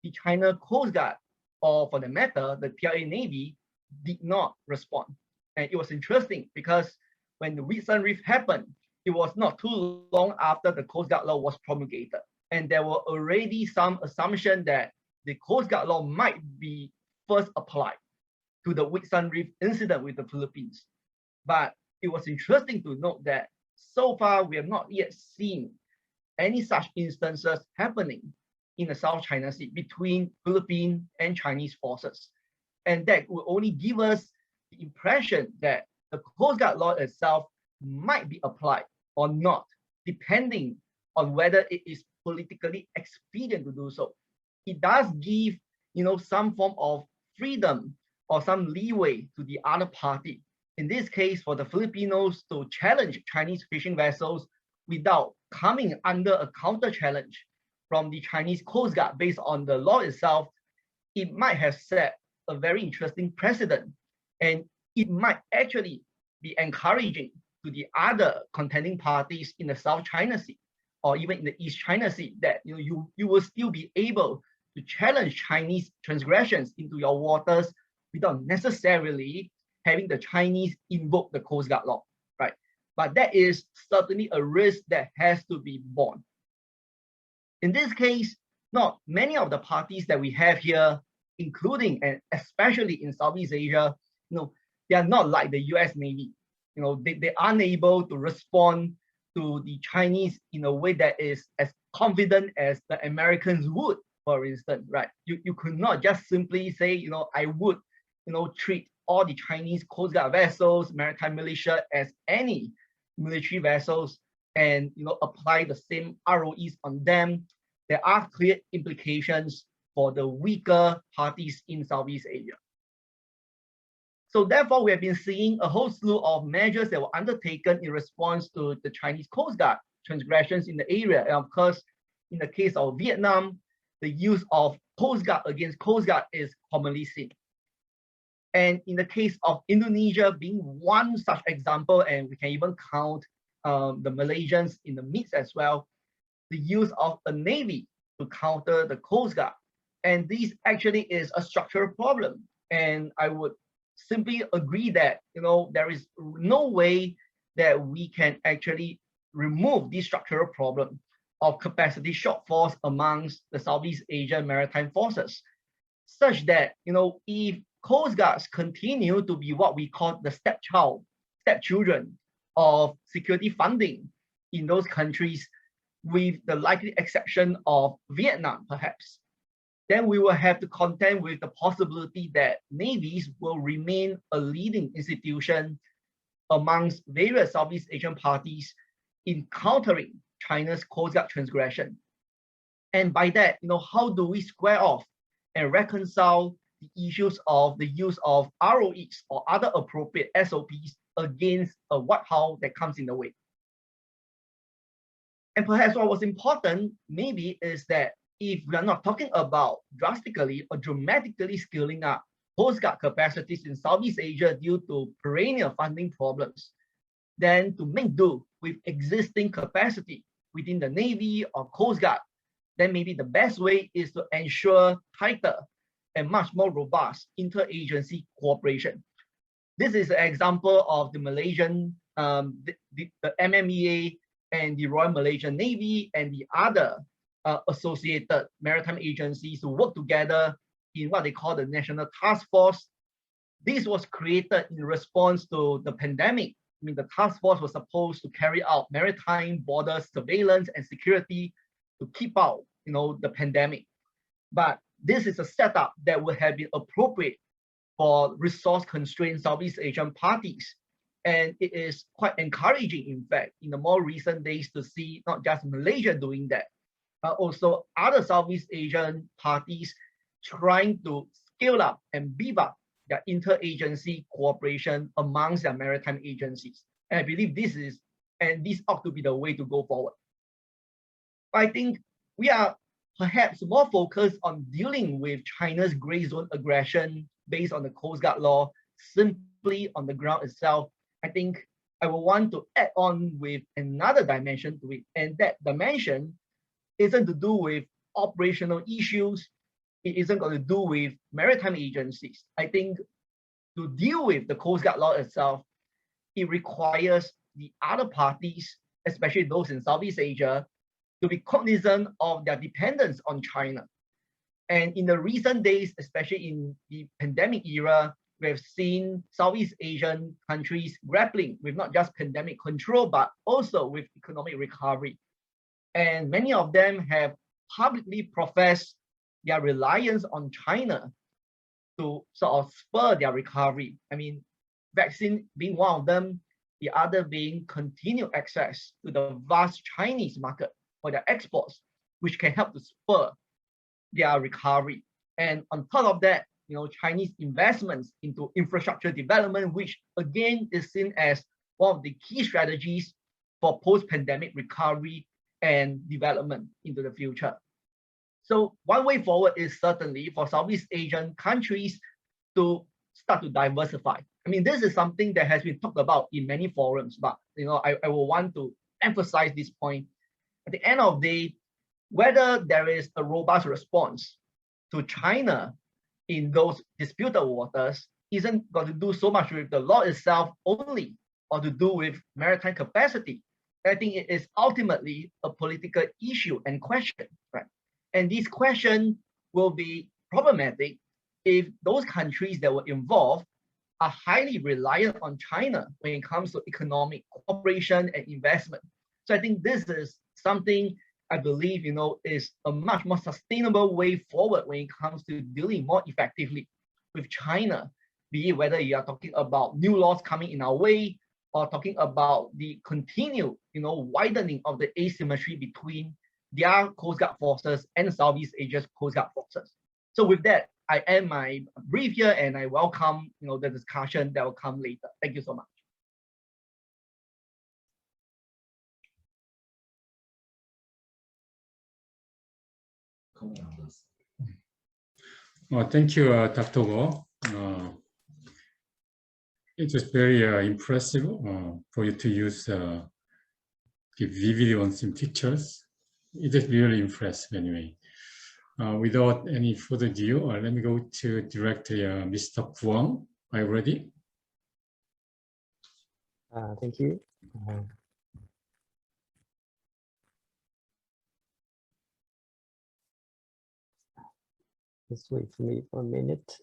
the China Coast Guard, or for the matter, the PLA Navy, did not respond. And it was interesting because when the Whitsun Reef happened, it was not too long after the Coast Guard law was promulgated. And there were already some assumption that the Coast Guard law might be first applied to the Whitsun Reef incident with the Philippines. But it was interesting to note that so far we have not yet seen any such instances happening in the South China Sea between Philippine and Chinese forces. And that will only give us the impression that the Coast Guard law itself might be applied or not, depending on whether it is politically expedient to do so. It does give, some form of freedom or some leeway to the other party. In this case, for the Filipinos to challenge Chinese fishing vessels without coming under a counter challenge from the Chinese Coast Guard based on the law itself, it might have set a very interesting precedent, and it might actually be encouraging to the other contending parties in the South China Sea or even in the East China Sea that you will still be able to challenge Chinese transgressions into your waters without necessarily having the Chinese invoke the Coast Guard law, right? But that is certainly a risk that has to be borne. In this case, not many of the parties that we have here, including and especially in Southeast Asia, they are not like the US Navy. They are unable to respond to the Chinese in a way that is as confident as the Americans would, for instance, right? You could not just simply say, I would, treat all the Chinese Coast Guard vessels, maritime militia as any military vessels and, apply the same ROEs on them. There are clear implications for the weaker parties in Southeast Asia. So therefore, we have been seeing a whole slew of measures that were undertaken in response to the Chinese Coast Guard transgressions in the area. And of course, in the case of Vietnam, the use of Coast Guard against Coast Guard is commonly seen. And in the case of Indonesia being one such example, and we can even count the Malaysians in the midst as well, the use of a Navy to counter the Coast Guard. And this actually is a structural problem. And I would simply agree that there is no way that we can actually remove this structural problem of capacity shortfalls amongst the Southeast Asian maritime forces, such that if Coast Guards continue to be what we call the stepchildren of security funding in those countries, with the likely exception of Vietnam, perhaps, then we will have to contend with the possibility that navies will remain a leading institution amongst various Southeast Asian parties in countering China's Coast Guard transgression. And by that, how do we square off and reconcile the issues of the use of ROEs or other appropriate SOPs against a what how that comes in the way? And perhaps what was important maybe is that if we are not talking about drastically or dramatically scaling up Coast Guard capacities in Southeast Asia due to perennial funding problems, then to make do with existing capacity within the Navy or Coast Guard, then maybe the best way is to ensure tighter and much more robust interagency cooperation. This is an example of the Malaysian, the MMEA and the Royal Malaysian Navy and the other associated maritime agencies who work together in what they call the National Task Force. This was created in response to the pandemic. I mean, the task force was supposed to carry out maritime border surveillance and security to keep out, the pandemic. But this is a setup that would have been appropriate for resource-constrained Southeast Asian parties. And it is quite encouraging, in fact, in the more recent days to see not just Malaysia doing that, but also other Southeast Asian parties trying to scale up and beef up their interagency cooperation amongst their maritime agencies. And I believe this ought to be the way to go forward. I think we are perhaps more focused on dealing with China's gray zone aggression based on the Coast Guard law, simply on the ground itself. I think I will want to add on with another dimension to it, and that dimension isn't to do with operational issues. It isn't going to do with maritime agencies. I think to deal with the Coast Guard law itself, it requires the other parties, especially those in Southeast Asia, to be cognizant of their dependence on China. And in the recent days, especially in the pandemic era, we have seen Southeast Asian countries grappling with not just pandemic control, but also with economic recovery. And many of them have publicly professed their reliance on China to sort of spur their recovery. I mean, vaccine being one of them, the other being continued access to the vast Chinese market for their exports, which can help to spur their recovery. And on top of that, Chinese investments into infrastructure development, which again is seen as one of the key strategies for post-pandemic recovery and development into the future. So one way forward is certainly for Southeast Asian countries to start to diversify. I mean, this is something that has been talked about in many forums, but I will want to emphasize this point. At the end of the day, whether there is a robust response to China in those disputed waters isn't going to do so much with the law itself only, or to do with maritime capacity. I think it is ultimately a political issue and question, right? And this question will be problematic if those countries that were involved are highly reliant on China when it comes to economic cooperation and investment. So I think this is something I believe, is a much more sustainable way forward when it comes to dealing more effectively with China, be it whether you are talking about new laws coming in our way or talking about the continued, widening of the asymmetry between their Coast Guard forces and Southeast Asia's Coast Guard forces. So with that, I end my brief here and I welcome, the discussion that will come later. Thank you so much. Thank you, Dr. Go. It was very impressive for you to use the vivid ones in pictures. It is really impressive anyway. Without any further ado, let me go to Director Mr. Phuong. Are you ready? Thank you. Just wait for me for a minute.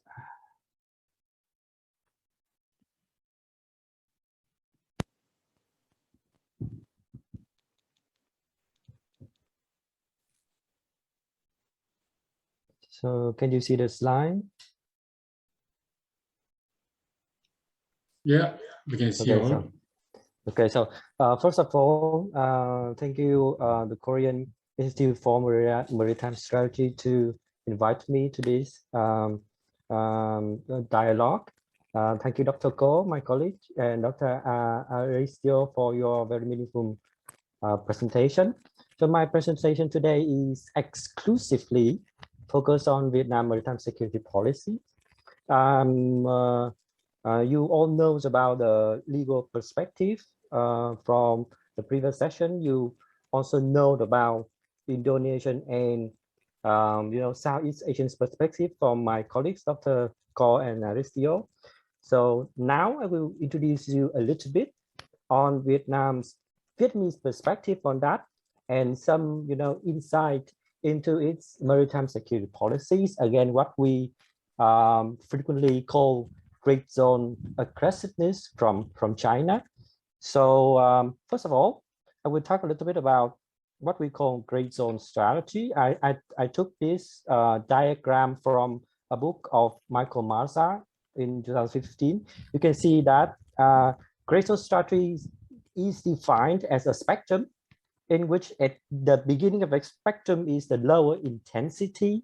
So can you see the slide? Yeah, we can see all. So first of all, thank you, the Korean Institute for Maritime Strategy, to invite me to this dialogue. Thank you, Dr. Ko, my colleague, and Dr. Aristyo for your very meaningful presentation. So my presentation today is exclusively focused on Vietnam maritime security policy. You all know about the legal perspective from the previous session, you also know about Indonesian and Southeast Asian perspective from my colleagues, Dr. Collin and Aristyo. So now I will introduce you a little bit on Vietnamese perspective on that, and some insight into its maritime security policies. Again, what we frequently call great zone aggressiveness from China. So first of all, I will talk a little bit about what we call great zone strategy. I took this diagram from a book of Michael Marsa in 2015. You can see that great zone strategy is defined as a spectrum in which at the beginning of a spectrum is the lower intensity,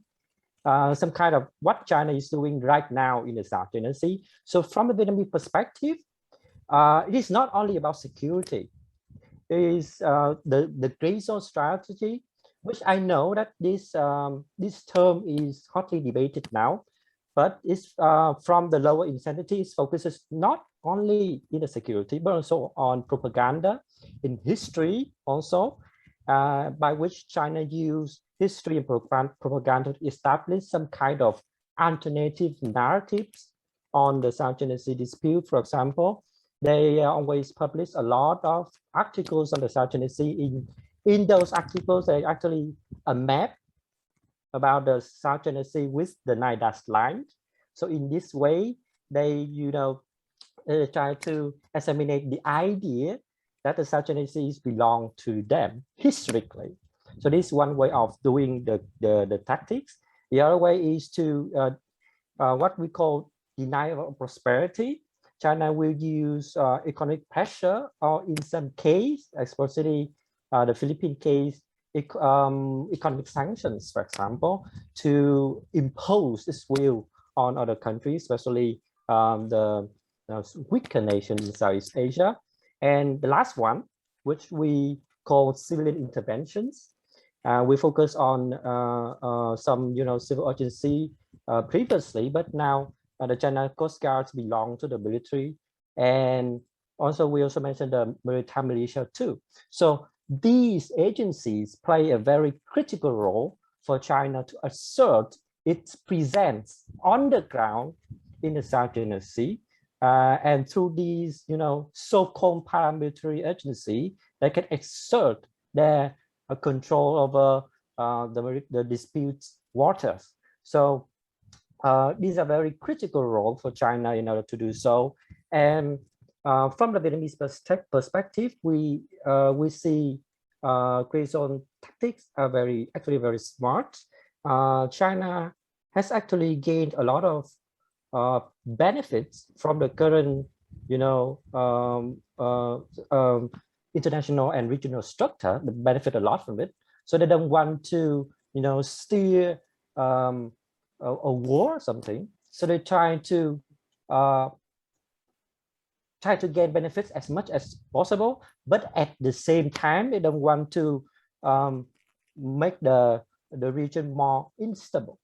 some kind of what China is doing right now in the South China Sea. So from a Vietnamese perspective, it is not only about security. It is the gray zone strategy, which I know that this term is hotly debated now, but it's from the lower intensity. It focuses not only in the security, but also on propaganda, in history also, by which China used history and propaganda to establish some kind of alternative narratives on the South China Sea dispute. For example, they always publish a lot of articles on the South China Sea. In those articles, they actually a map about the South China Sea with the 9 dashed line. So in this way, they try to assimilate the idea that the South China Sea belong to them historically. So this is one way of doing the tactics. The other way is to what we call denial of prosperity. China will use economic pressure, or in some case, especially the Philippine case, economic sanctions, for example, to impose its will on other countries, especially the weaker nations in Southeast Asia. And the last one, which we call civilian interventions, we focus on some civil agency previously, but now the China Coast Guards belong to the military, and also we also mentioned the maritime militia too. So these agencies play a very critical role for China to assert its presence on the ground in the South China Sea, and through these so-called paramilitary agency, they can exert their control over the disputes waters. So these are very critical role for China in order to do so. And from the Vietnamese perspective, we see gray zone tactics are actually very smart. China has actually gained a lot of benefits from the current international and regional structure. They benefit a lot from it. So they don't want to steer a war or something. So they try to gain benefits as much as possible, but at the same time they don't want to make the region more unstable.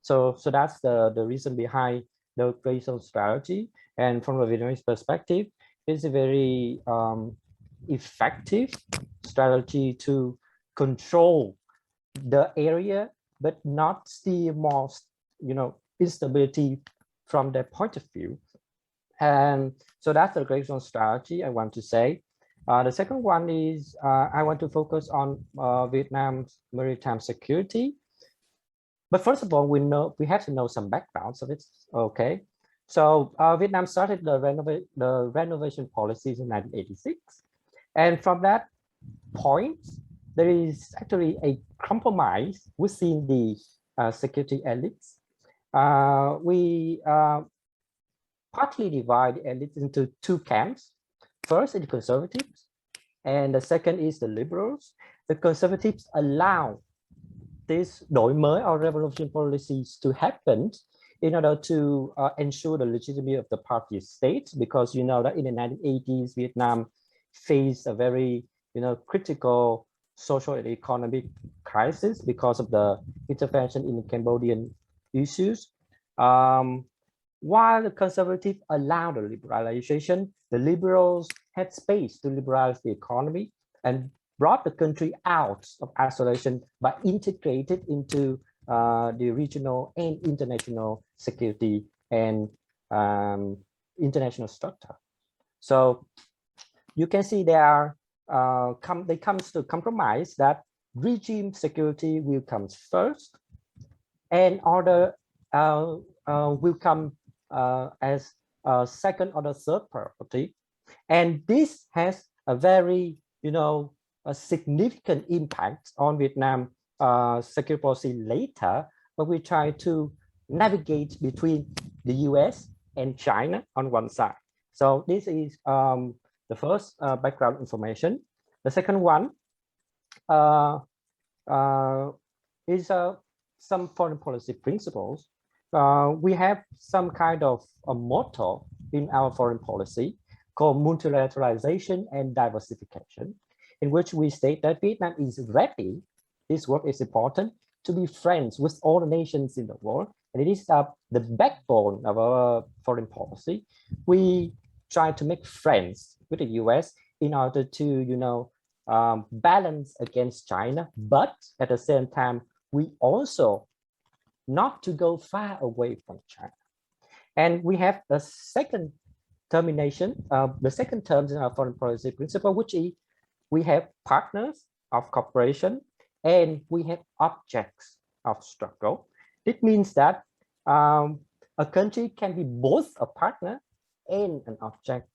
So that's the reason behind the gray zone strategy. And from a Vietnamese perspective, it's a very effective strategy to control the area, but not see more instability from their point of view. And so that's the gray zone strategy I want to say. The second one is I want to focus on Vietnam's maritime security. But first of all, we have to know some backgrounds of it. Okay, so Vietnam started the renovation policies in 1986, and from that point, there is actually a compromise within the security elites. We partly divide the elites into two camps. First is the conservatives, and the second is the liberals. The conservatives allow this đổi mới or revolution policies to happen in order to ensure the legitimacy of the party state, because you know that in the 1980s, Vietnam faced a very critical social and economic crisis because of the intervention in the Cambodian issues. While the conservatives allowed the liberalization, the liberals had space to liberalize the economy and brought the country out of isolation by integrated into the regional and international security and international structure. So you can see they comes to compromise that regime security will come first, and order will come as a second or the third priority. And this has a very, a significant impact on Vietnam security policy later, when we try to navigate between the US and China on one side. So this is the first background information. The second one is some foreign policy principles. We have some kind of a motto in our foreign policy called multilateralization and diversification, in which we state that Vietnam is ready, this word is important, to be friends with all the nations in the world. And it is the backbone of our foreign policy. We try to make friends with the US in order to, balance against China, but at the same time, we also not to go far away from China. And we have the second termination, the second terms in our foreign policy principle, which is we have partners of cooperation and we have objects of struggle. It means that a country can be both a partner and an object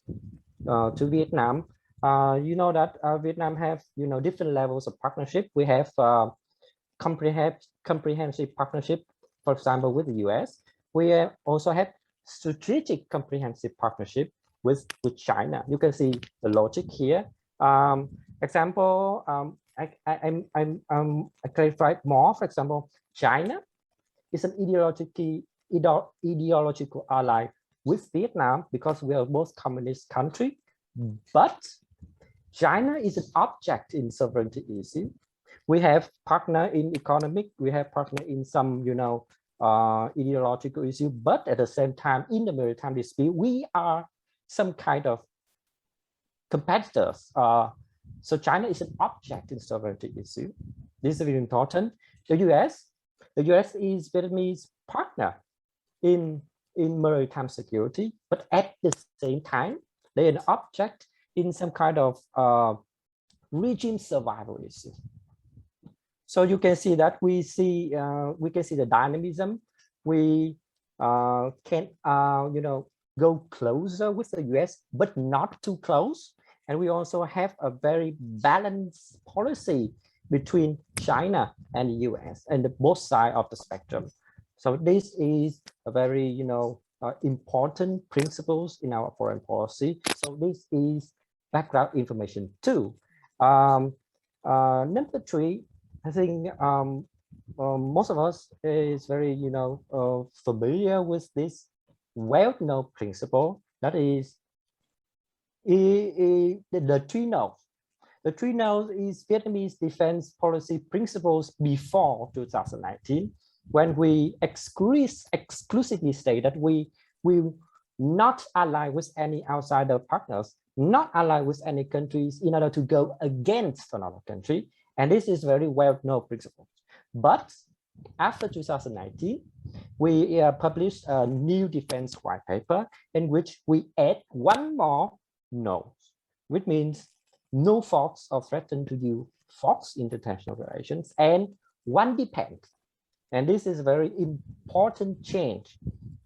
to Vietnam. You know that Vietnam have different levels of partnership. We have comprehensive partnership, for example, with the US. We also have strategic comprehensive partnership with China. You can see the logic here. Example, I clarified more. For example, China is an ideological ally with Vietnam because we are both communist country, but China is an object in sovereignty issue. We have partner in economic, we have partner in some, ideological issue, but at the same time, in the maritime dispute, we are some kind of competitors. So China is an object in sovereignty issue. This is very important. The US is Vietnamese partner in maritime security, but at the same time, they're an object in some kind of regime survival issue. So you can see that we can see the dynamism. We can go closer with the US, but not too close. And we also have a very balanced policy between China and the US and both sides of the spectrum. So this is a very important principles in our foreign policy. So this is background information too. Number 3, I think most of us is very familiar with this well-known principle, that is the 3 notes. The 3 notes is Vietnamese defense policy principles before 2019, when we exclusively say that we will not ally with any outsider partners, not ally with any countries in order to go against another country. And this is very well-known principle. But after 2019, we published a new defense white paper in which we add one more no, which means no thoughts or threaten to you thoughts international relations, and one depends. And this is a very important change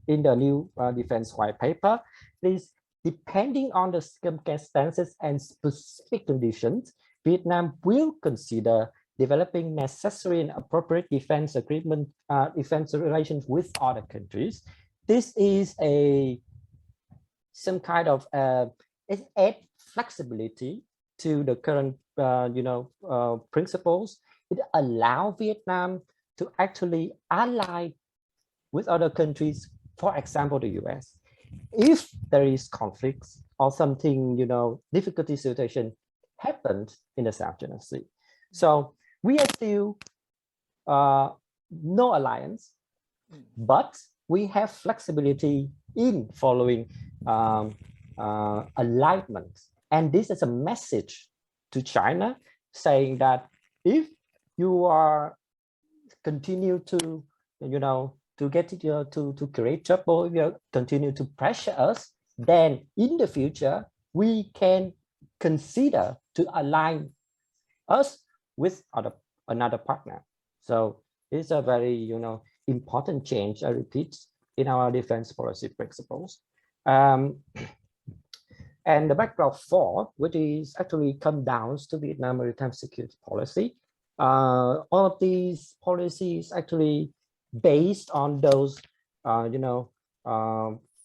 in the new defense white paper. This, depending on the circumstances and specific conditions, Vietnam will consider developing necessary and appropriate defense agreement, defense relations with other countries. This is some kind of it adds flexibility to the current principles. It allows Vietnam to actually ally with other countries, for example, the US. If there is conflicts or something, difficulty situation happened in the South China Sea. So we are still no alliance, but we have flexibility in following alignment. And this is a message to China, saying that if you are continue to, you know, to get it, to create trouble, if you continue to pressure us, then in the future we can consider to align us with another partner. So it's a very, you know, important change, I repeat, in our defense policy principles. And the background for, which is actually come down to Vietnam maritime security policy. All of these policies actually based on those, you know,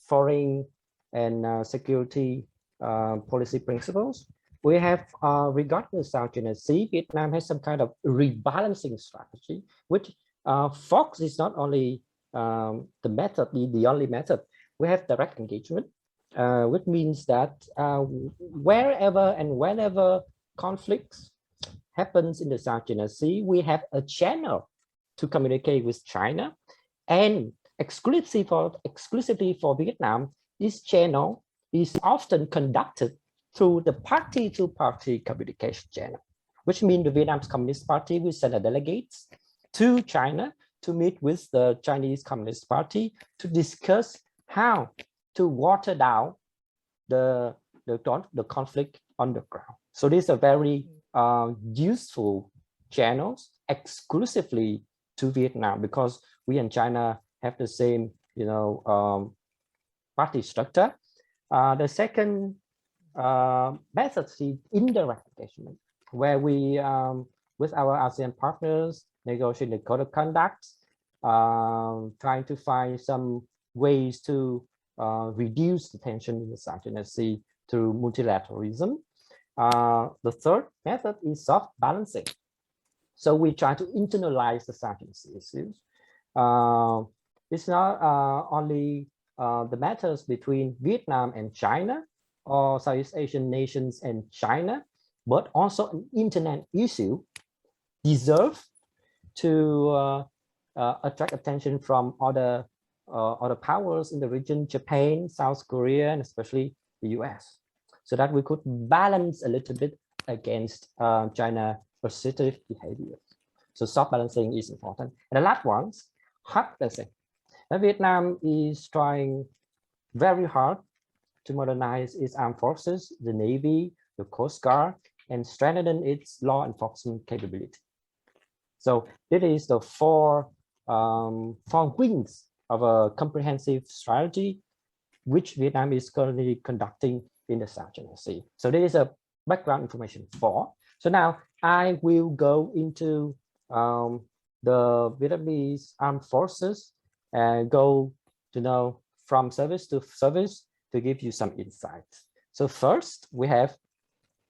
foreign and security policy principles. We have, regarding the South China Sea, Vietnam has some kind of rebalancing strategy, which Fox is not only the method, the only method. We have direct engagement, which means that wherever and whenever conflicts happens in the South China Sea, we have a channel to communicate with China, and exclusively for Vietnam, this channel is often conducted through the party-to-party communication channel, which means the Vietnam's Communist Party will send a delegates to China to meet with the Chinese Communist Party to discuss how to water down the conflict on the ground. So these are very useful channels exclusively to Vietnam, because we and China have the same, you know, party structure. The second method is indirect engagement, where we, with our ASEAN partners, negotiate the code of conduct, trying to find some ways to reduce the tension in the South China Sea through multilateralism. The third method is soft balancing. So we try to internalize the South China Sea issues. It's not only the matters between Vietnam and China, or Southeast Asian nations and China, but also an internet issue deserve to attract attention from other powers in the region, Japan, South Korea, and especially the US, so that we could balance a little bit against China assertive behavior. So soft balancing is important. And the last one, hard balancing. And Vietnam is trying very hard to modernize its armed forces, the Navy, the Coast Guard, and strengthen its law enforcement capability. So it is the four wings of a comprehensive strategy, which Vietnam is currently conducting in the South China Sea. So there is a background information for. So now I will go into the Vietnamese armed forces and go to know from service to service to give you some insights. So first we have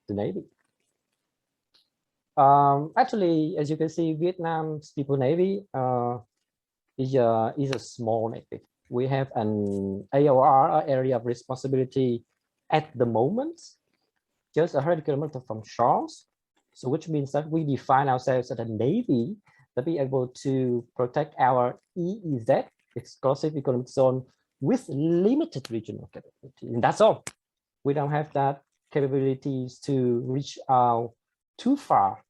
the Navy. Actually, as you can see, Vietnam's People Navy is a small navy. We have an AOR, area of responsibility, at the moment, just 100 kilometers from shores. So which means that we define ourselves as a navy to be able to protect our EEZ, exclusive economic zone, with limited regional capability. And that's all. We don't have that capabilities to reach out too far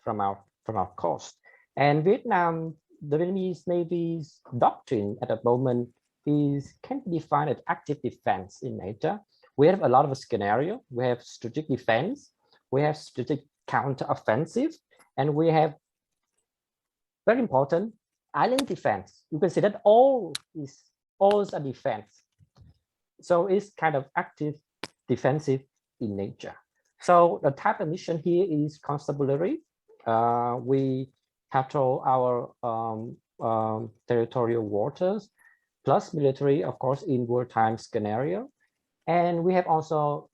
from our coast. And Vietnam, the Vietnamese Navy's doctrine at the moment can be defined as active defense in nature. We have a lot of scenario. We have strategic defense, we have strategic counter-offensive, and we have, very important, island defense. You can see that all is a defense. So it's kind of active defensive in nature. So the type of mission here is constabulary. We patrol our territorial waters, plus military, of course, in wartime scenario. And we have also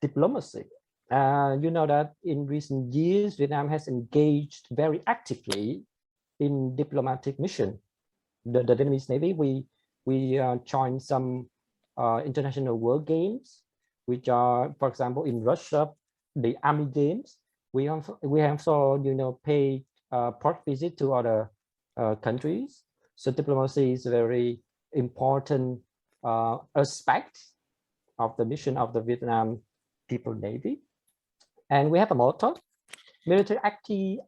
diplomacy. You know that in recent years, Vietnam has engaged very actively in diplomatic mission. The Vietnamese Navy, we joined some international world games, which are, for example, in Russia, the Army Games. We have also, you know, paid port visit to other countries. So diplomacy is a very important aspect of the mission of the Vietnam People Navy. And we have a motto: military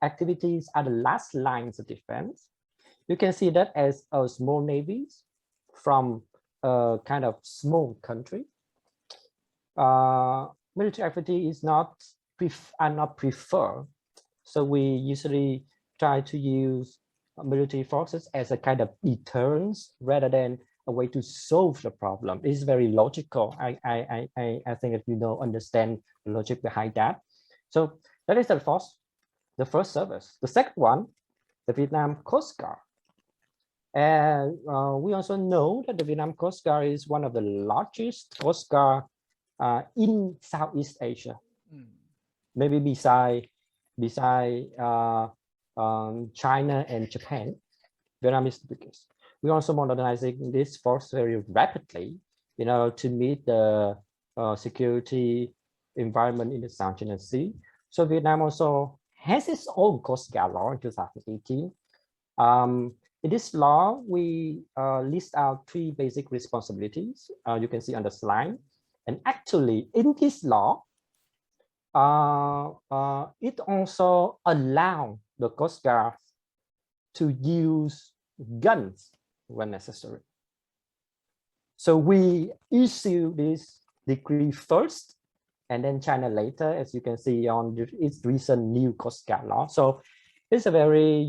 activities are the last lines of defense. You can see that as a small navies from a kind of small country. Military activity is not preferred. So we usually try to use military forces as a kind of deterrence rather than a way to solve the problem. It's very logical. I think that understand the logic behind that. So that is the first service. The second one, the Vietnam Coast Guard. And we also know that the Vietnam Coast Guard is one of the largest Coast Guard in Southeast Asia. Maybe beside China and Japan, Vietnam is the biggest. We're also modernizing this force very rapidly, to meet the security environment in the South China Sea. So Vietnam also has its own Coast Guard law in 2018. In this law, we list out 3 basic responsibilities. You can see on the slide. And actually, in this law, it also allows the Coast Guard to use guns when necessary. So we issue this decree first, and then China later, as you can see on its recent new Coast Guard law. So it's a very,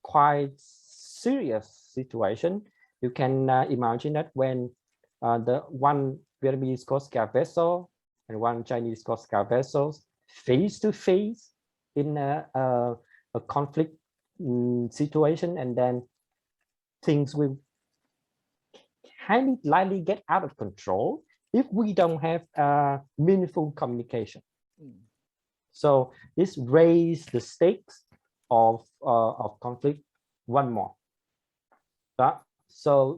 quite serious situation. You can imagine that when the one Vietnamese Coast Guard vessel and one Chinese Coast Guard vessels face to face in a conflict situation, and then things will highly likely get out of control if we don't have meaningful communication. So this raised the stakes of conflict one more. So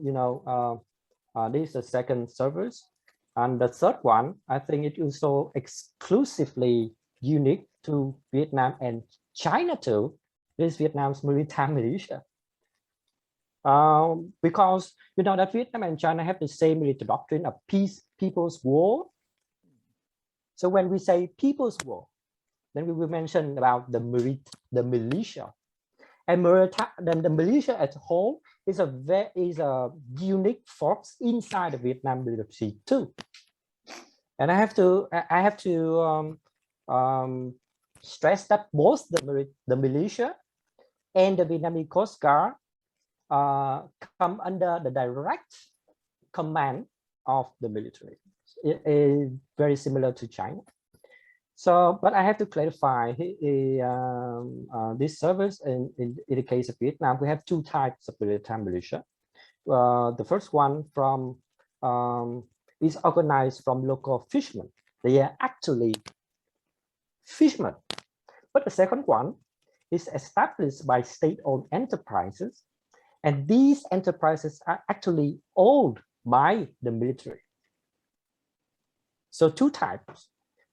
this is the second service. And the third one, I think it is also exclusively unique to Vietnam and China too. This is Vietnam's maritime militia. Because that Vietnam and China have the same military doctrine of peace, people's war. So when we say people's war, then we will mention about the militia. And then the militia as a whole is a unique force inside the Vietnam military too. And I have to stress that both the militia and the Vietnamese Coast Guard come under the direct command of the military. It is very similar to China. So, but I have to clarify this service. In the case of Vietnam, we have 2 types of maritime militia. The first one is organized from local fishermen. They are actually fishermen. But the second one is established by state-owned enterprises, and these enterprises are actually owned by the military. So 2 types,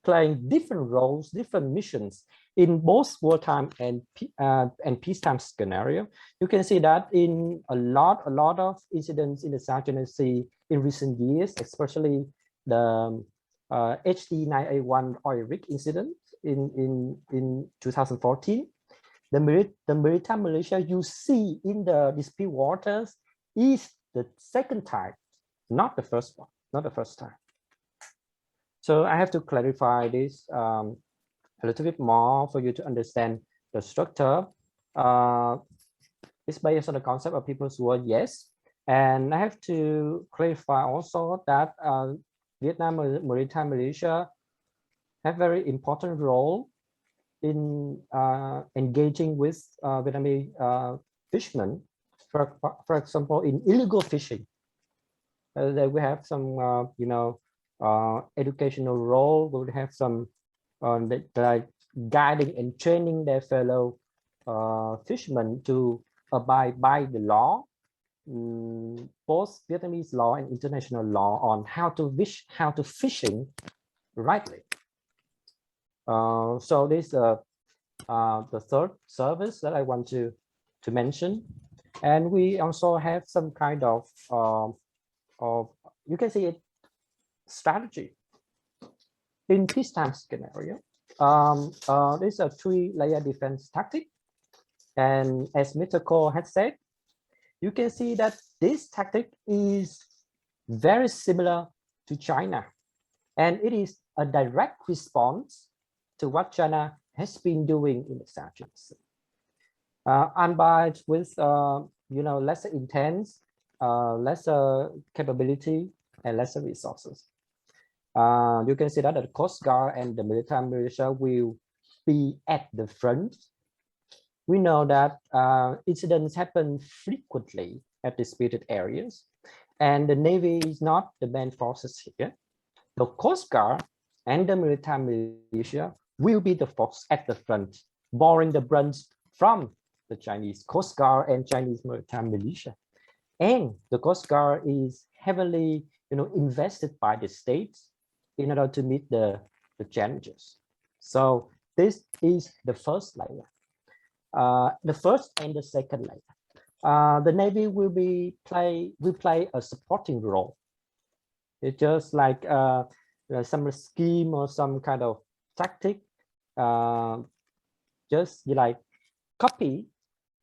playing different roles, different missions in both wartime and peacetime scenario. You can see that in a lot of incidents in the South China Sea in recent years, especially the HD 981 oil rig incident in 2014. The maritime militia you see in the dispute waters is the second type, not the first one, not the first time. So I have to clarify this a little bit more for you to understand the structure. It's based on the concept of people's war, yes. And I have to clarify also that Vietnam maritime militia have very important role in engaging with Vietnamese fishermen, for example, in illegal fishing. That we have some, educational role. We would have some like guiding and training their fellow fishermen to abide by the law, both Vietnamese law and international law, on how to fishing rightly. So this is the third service that I want to mention. And we also have some kind of you can see it, strategy. in peacetime scenario, this is a three-layer defense tactic. And as Mr. Cole has said, you can see that this tactic is very similar to China. And it is a direct response to what China has been doing in the South China Sea. Albeit with lesser intense, lesser capability, and lesser resources. You can see that the Coast Guard and the maritime militia will be at the front. We know that incidents happen frequently at disputed areas, and the Navy is not the main forces here. The Coast Guard and the maritime militia will be the force at the front, borrowing the brunt from the Chinese Coast Guard and Chinese maritime militia. And the Coast Guard is heavily invested by the states in order to meet the challenges. So this is the first layer. The first and the second layer. The Navy will play a supporting role. It's just like some scheme or some kind of tactic, just like copy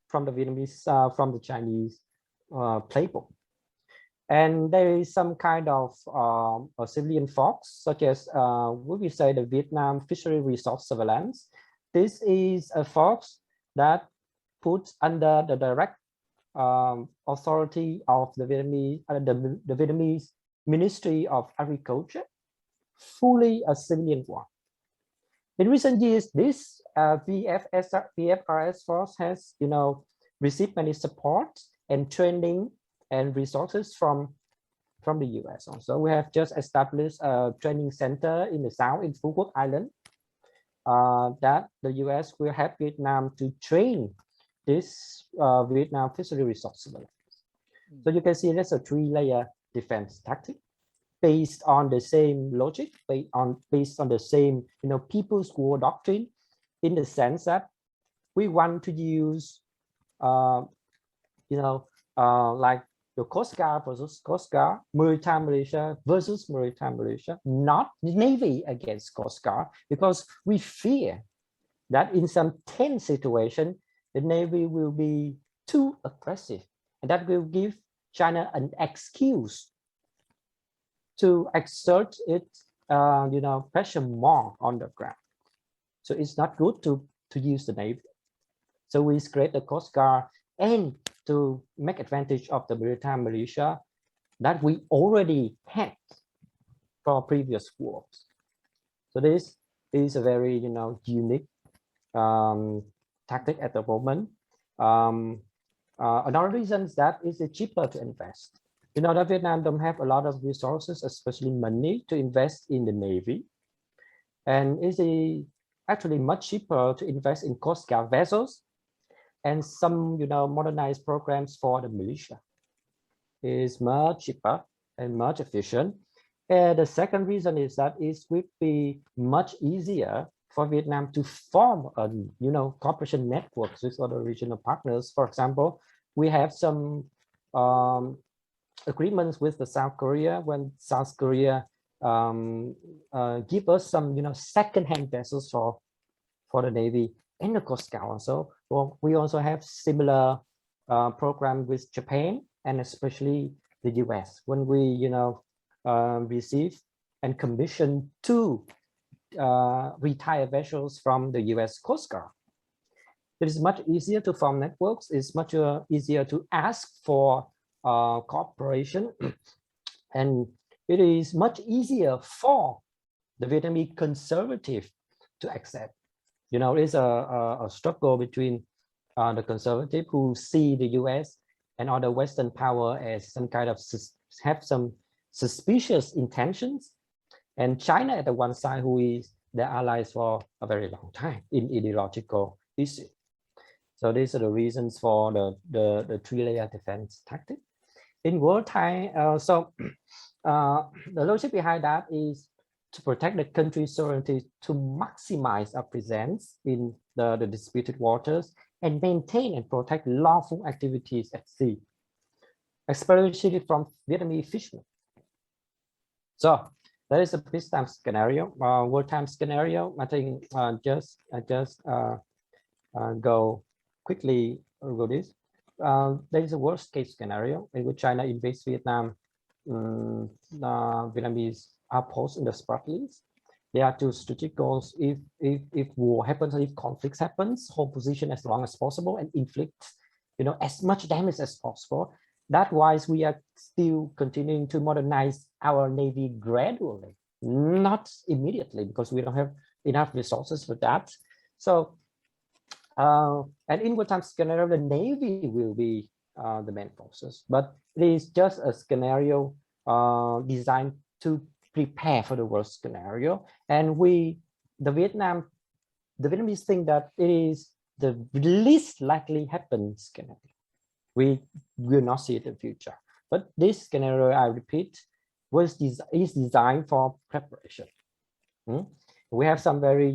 from the Vietnamese, from the Chinese playbook. And there is some kind of a civilian force, such as what we say the Vietnam Fishery Resource Surveillance. This is a force that puts under the direct authority of the Vietnamese Ministry of Agriculture, fully a civilian one. In recent years, this VFRS force has, received many support and training and resources from the US. Also, we have just established a training center in the south in Phuong Island that the US will help Vietnam to train this Vietnam Fishery Resource Surveillance. So you can see that's a three-layer defense tactic based on the same logic, based on the same People's War doctrine, in the sense that we want to use like the Coast Guard versus Coast Guard, maritime militia versus maritime militia, not Navy against Coast Guard, because we fear that in some tense situation, the Navy will be too aggressive, and that will give China an excuse to exert its pressure more on the ground. So it's not good to use the Navy. So we create the Coast Guard and to make advantage of the maritime militia that we already had for previous wars. So this is a very unique tactic at the moment. Another reason is that it's cheaper to invest. That Vietnam don't have a lot of resources, especially money, to invest in the Navy, and it's actually much cheaper to invest in Coast Guard vessels and some modernized programs for the militia. Is much cheaper and much efficient. And the second reason is that it would be much easier for Vietnam to form a cooperation networks with other regional partners. For example, we have some agreements with the South Korea when South Korea give us some second-hand vessels for the Navy and the Coast Guard also. Well, we also have similar program with Japan and especially the US when we receive and commission two retired vessels from the US Coast Guard. It is much easier to form networks. It's much easier to ask for cooperation, and it is much easier for the Vietnamese conservative to accept. It's a struggle between the conservative who see the US and other Western power as some kind of have some suspicious intentions, and China at the one side who is their allies for a very long time in ideological issue. So these are the reasons for the three-layer defense tactic. In wartime, the logic behind that is to protect the country's sovereignty, to maximize our presence in the disputed waters, and maintain and protect lawful activities at sea, especially from Vietnamese fishermen. So There is a peacetime scenario, wartime scenario. I think just go quickly over this. There is a worst case scenario in which China invades Vietnam. Vietnamese outposts in the spot list. There are two strategic goals. If war happens, if conflicts happens, hold position as long as possible and inflict, as much damage as possible. That's why we are still continuing to modernize our Navy gradually, not immediately, because we don't have enough resources for that. So, and in wartime scenario, the Navy will be the main forces, but it is just a scenario designed to prepare for the worst scenario. And the Vietnamese think that it is the least likely happen scenario. We will not see it in the future. But this scenario, I repeat, is designed for preparation. We have some very,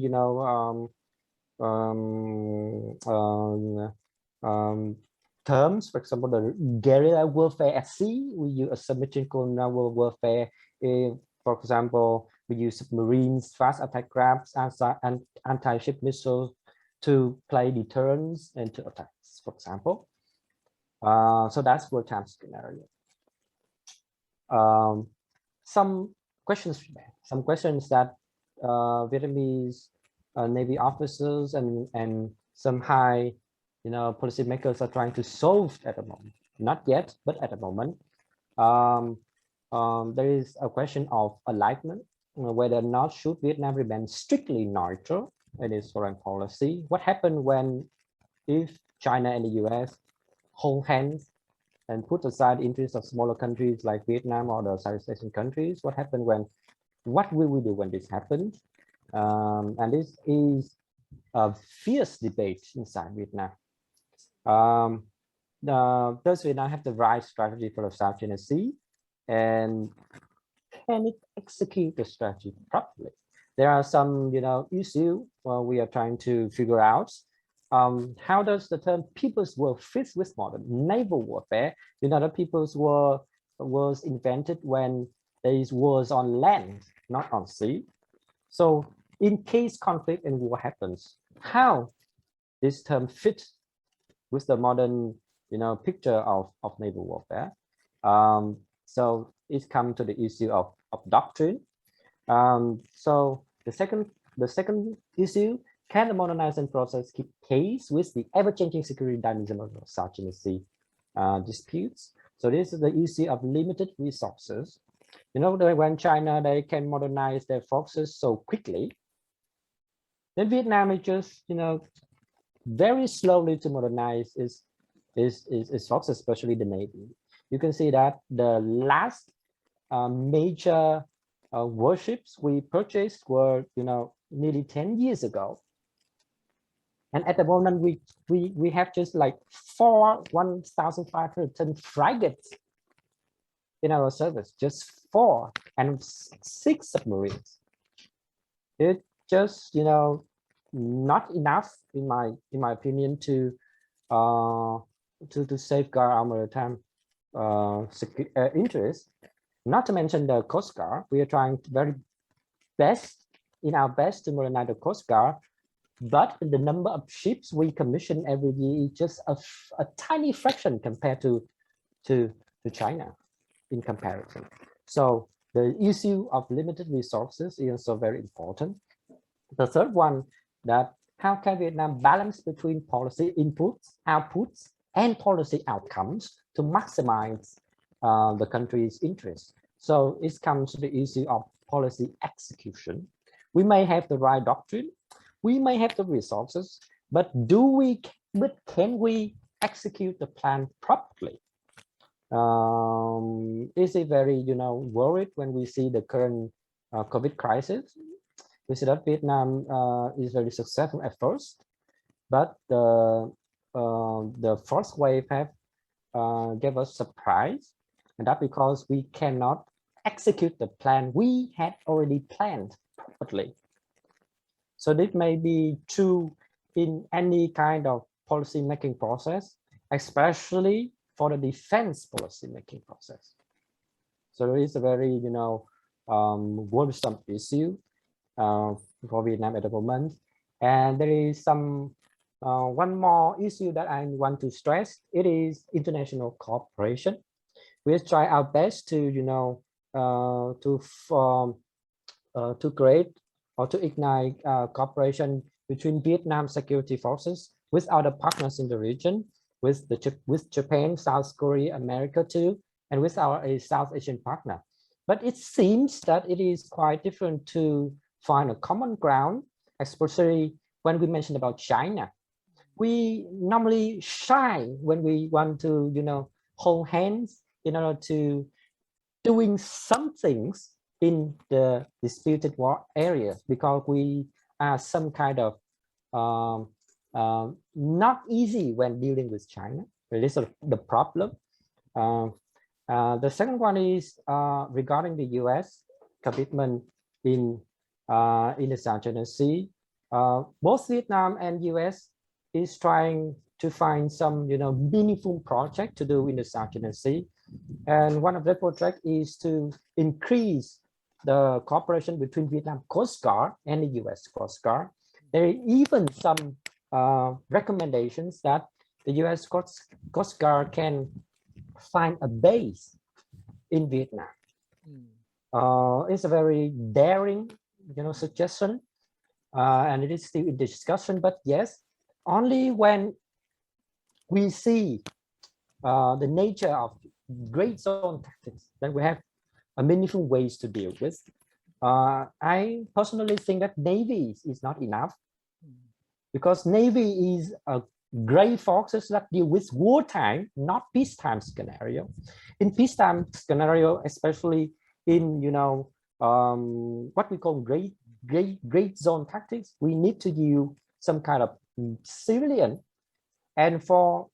terms. For example, the guerrilla warfare at sea. We use a symmetrical naval warfare. For example, we use submarines, fast attack crafts, and anti-ship missiles to play deterrence and to attacks, for example. So that's wartime scenario. Some questions that Vietnamese Navy officers and some high, policymakers are trying to solve at the moment. Not yet, but at the moment. There is a question of alignment, whether or not should Vietnam remain strictly neutral in its foreign policy. What happened if China and the US hold hands and put aside interests of smaller countries like Vietnam or the Southeast Asian countries? What will we do when this happens? And this is a fierce debate inside Vietnam. Does Vietnam have the right strategy for the South China Sea? And can it execute the strategy properly? There are some, issues we are trying to figure out. How does the term People's War fit with modern naval warfare? The People's War was invented when there is wars on land, not on sea. So in case conflict and war happens, how this term fits with the modern, picture of naval warfare? So it comes to the issue of doctrine. So the second issue, can the modernization process keep pace with the ever-changing security dynamism of the South China Sea disputes? So this is the issue of limited resources. When China, they can modernize their forces so quickly, then Vietnam is just, very slowly to modernize its forces, especially the Navy. You can see that the last major warships we purchased were, nearly 10 years ago. And at the moment, we have just like 4 1,500-ton frigates in our service, just 4, and 6 submarines. It's just, not enough, in my opinion, to safeguard our maritime interests. Not to mention the Coast Guard. We are trying our best to modernize the Coast Guard, but the number of ships we commission every year is just a tiny fraction compared to China in comparison. So the issue of limited resources is also very important. The third one, that how can Vietnam balance between policy inputs, outputs, and policy outcomes to maximize the country's interests? So it comes to the issue of policy execution. We may have the right doctrine, we may have the resources, but can we execute the plan properly? Is it very, worried when we see the current COVID crisis? We see that Vietnam is very successful at first, but the first wave have gave us surprise, and that because we cannot execute the plan we had already planned properly. So this may be true in any kind of policy making process, especially for the defense policy making process. So there is a very, worrisome issue for Vietnam at the moment. And there is one more issue that I want to stress. It is international cooperation. We'll try our best to, to create or to ignite cooperation between Vietnam security forces with other partners in the region, with Japan, South Korea, America too, and with our South Asian partner. But it seems that it is quite different to find a common ground, especially when we mention about China. We normally shy when we want to, hold hands in order to doing some things in the disputed war areas, because we are some kind of not easy when dealing with China. This is the problem. The second one is regarding the U.S. commitment in the South China Sea. Both Vietnam and U.S. is trying to find some, meaningful project to do in the South China Sea. And one of the projects is to increase the cooperation between Vietnam Coast Guard and the U.S. Coast Guard. There are even some recommendations that the U.S. Coast Guard can find a base in Vietnam. It's a very daring, suggestion, and it is still in discussion. But yes, only when we see the nature of great zone tactics, then we have a meaningful ways to deal with. I personally think that Navy is not enough, because Navy is a great forces that deal with wartime, not peacetime scenario. In peacetime scenario, especially in what we call great zone tactics, we need to use some kind of civilian. And for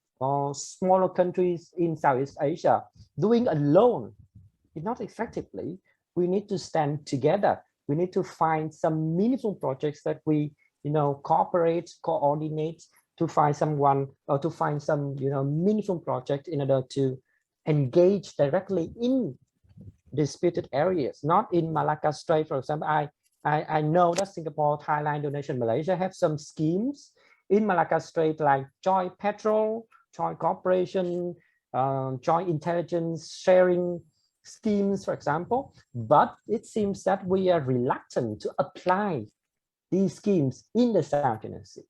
smaller countries in Southeast Asia, doing alone is not effectively. We need to stand together. We need to find some meaningful projects that we cooperate, coordinate, to find someone or to find some meaningful project in order to engage directly in disputed areas, not in Malacca Strait, for example. I know that Singapore, Thailand, Indonesia, and Malaysia have some schemes in Malacca Strait, like joint patrol, joint cooperation, joint intelligence sharing schemes, for example. But it seems that we are reluctant to apply these schemes in the South China Sea.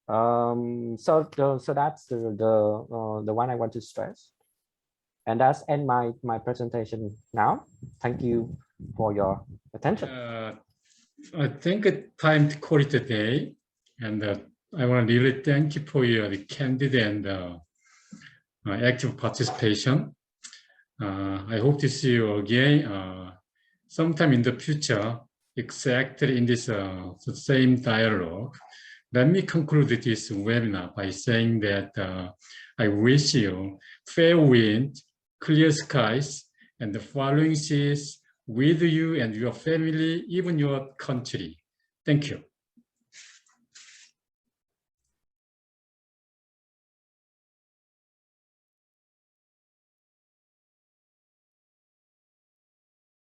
So that's the one I want to stress, and that's end my presentation now. Thank you for your attention. I think it's time to call it a day, and I want to really thank you for your candid and active participation. I hope to see you again sometime in the future, exactly in this same dialogue. Let me conclude this webinar by saying that I wish you fair wind, clear skies, and the following seas with you and your family, even your country. Thank you.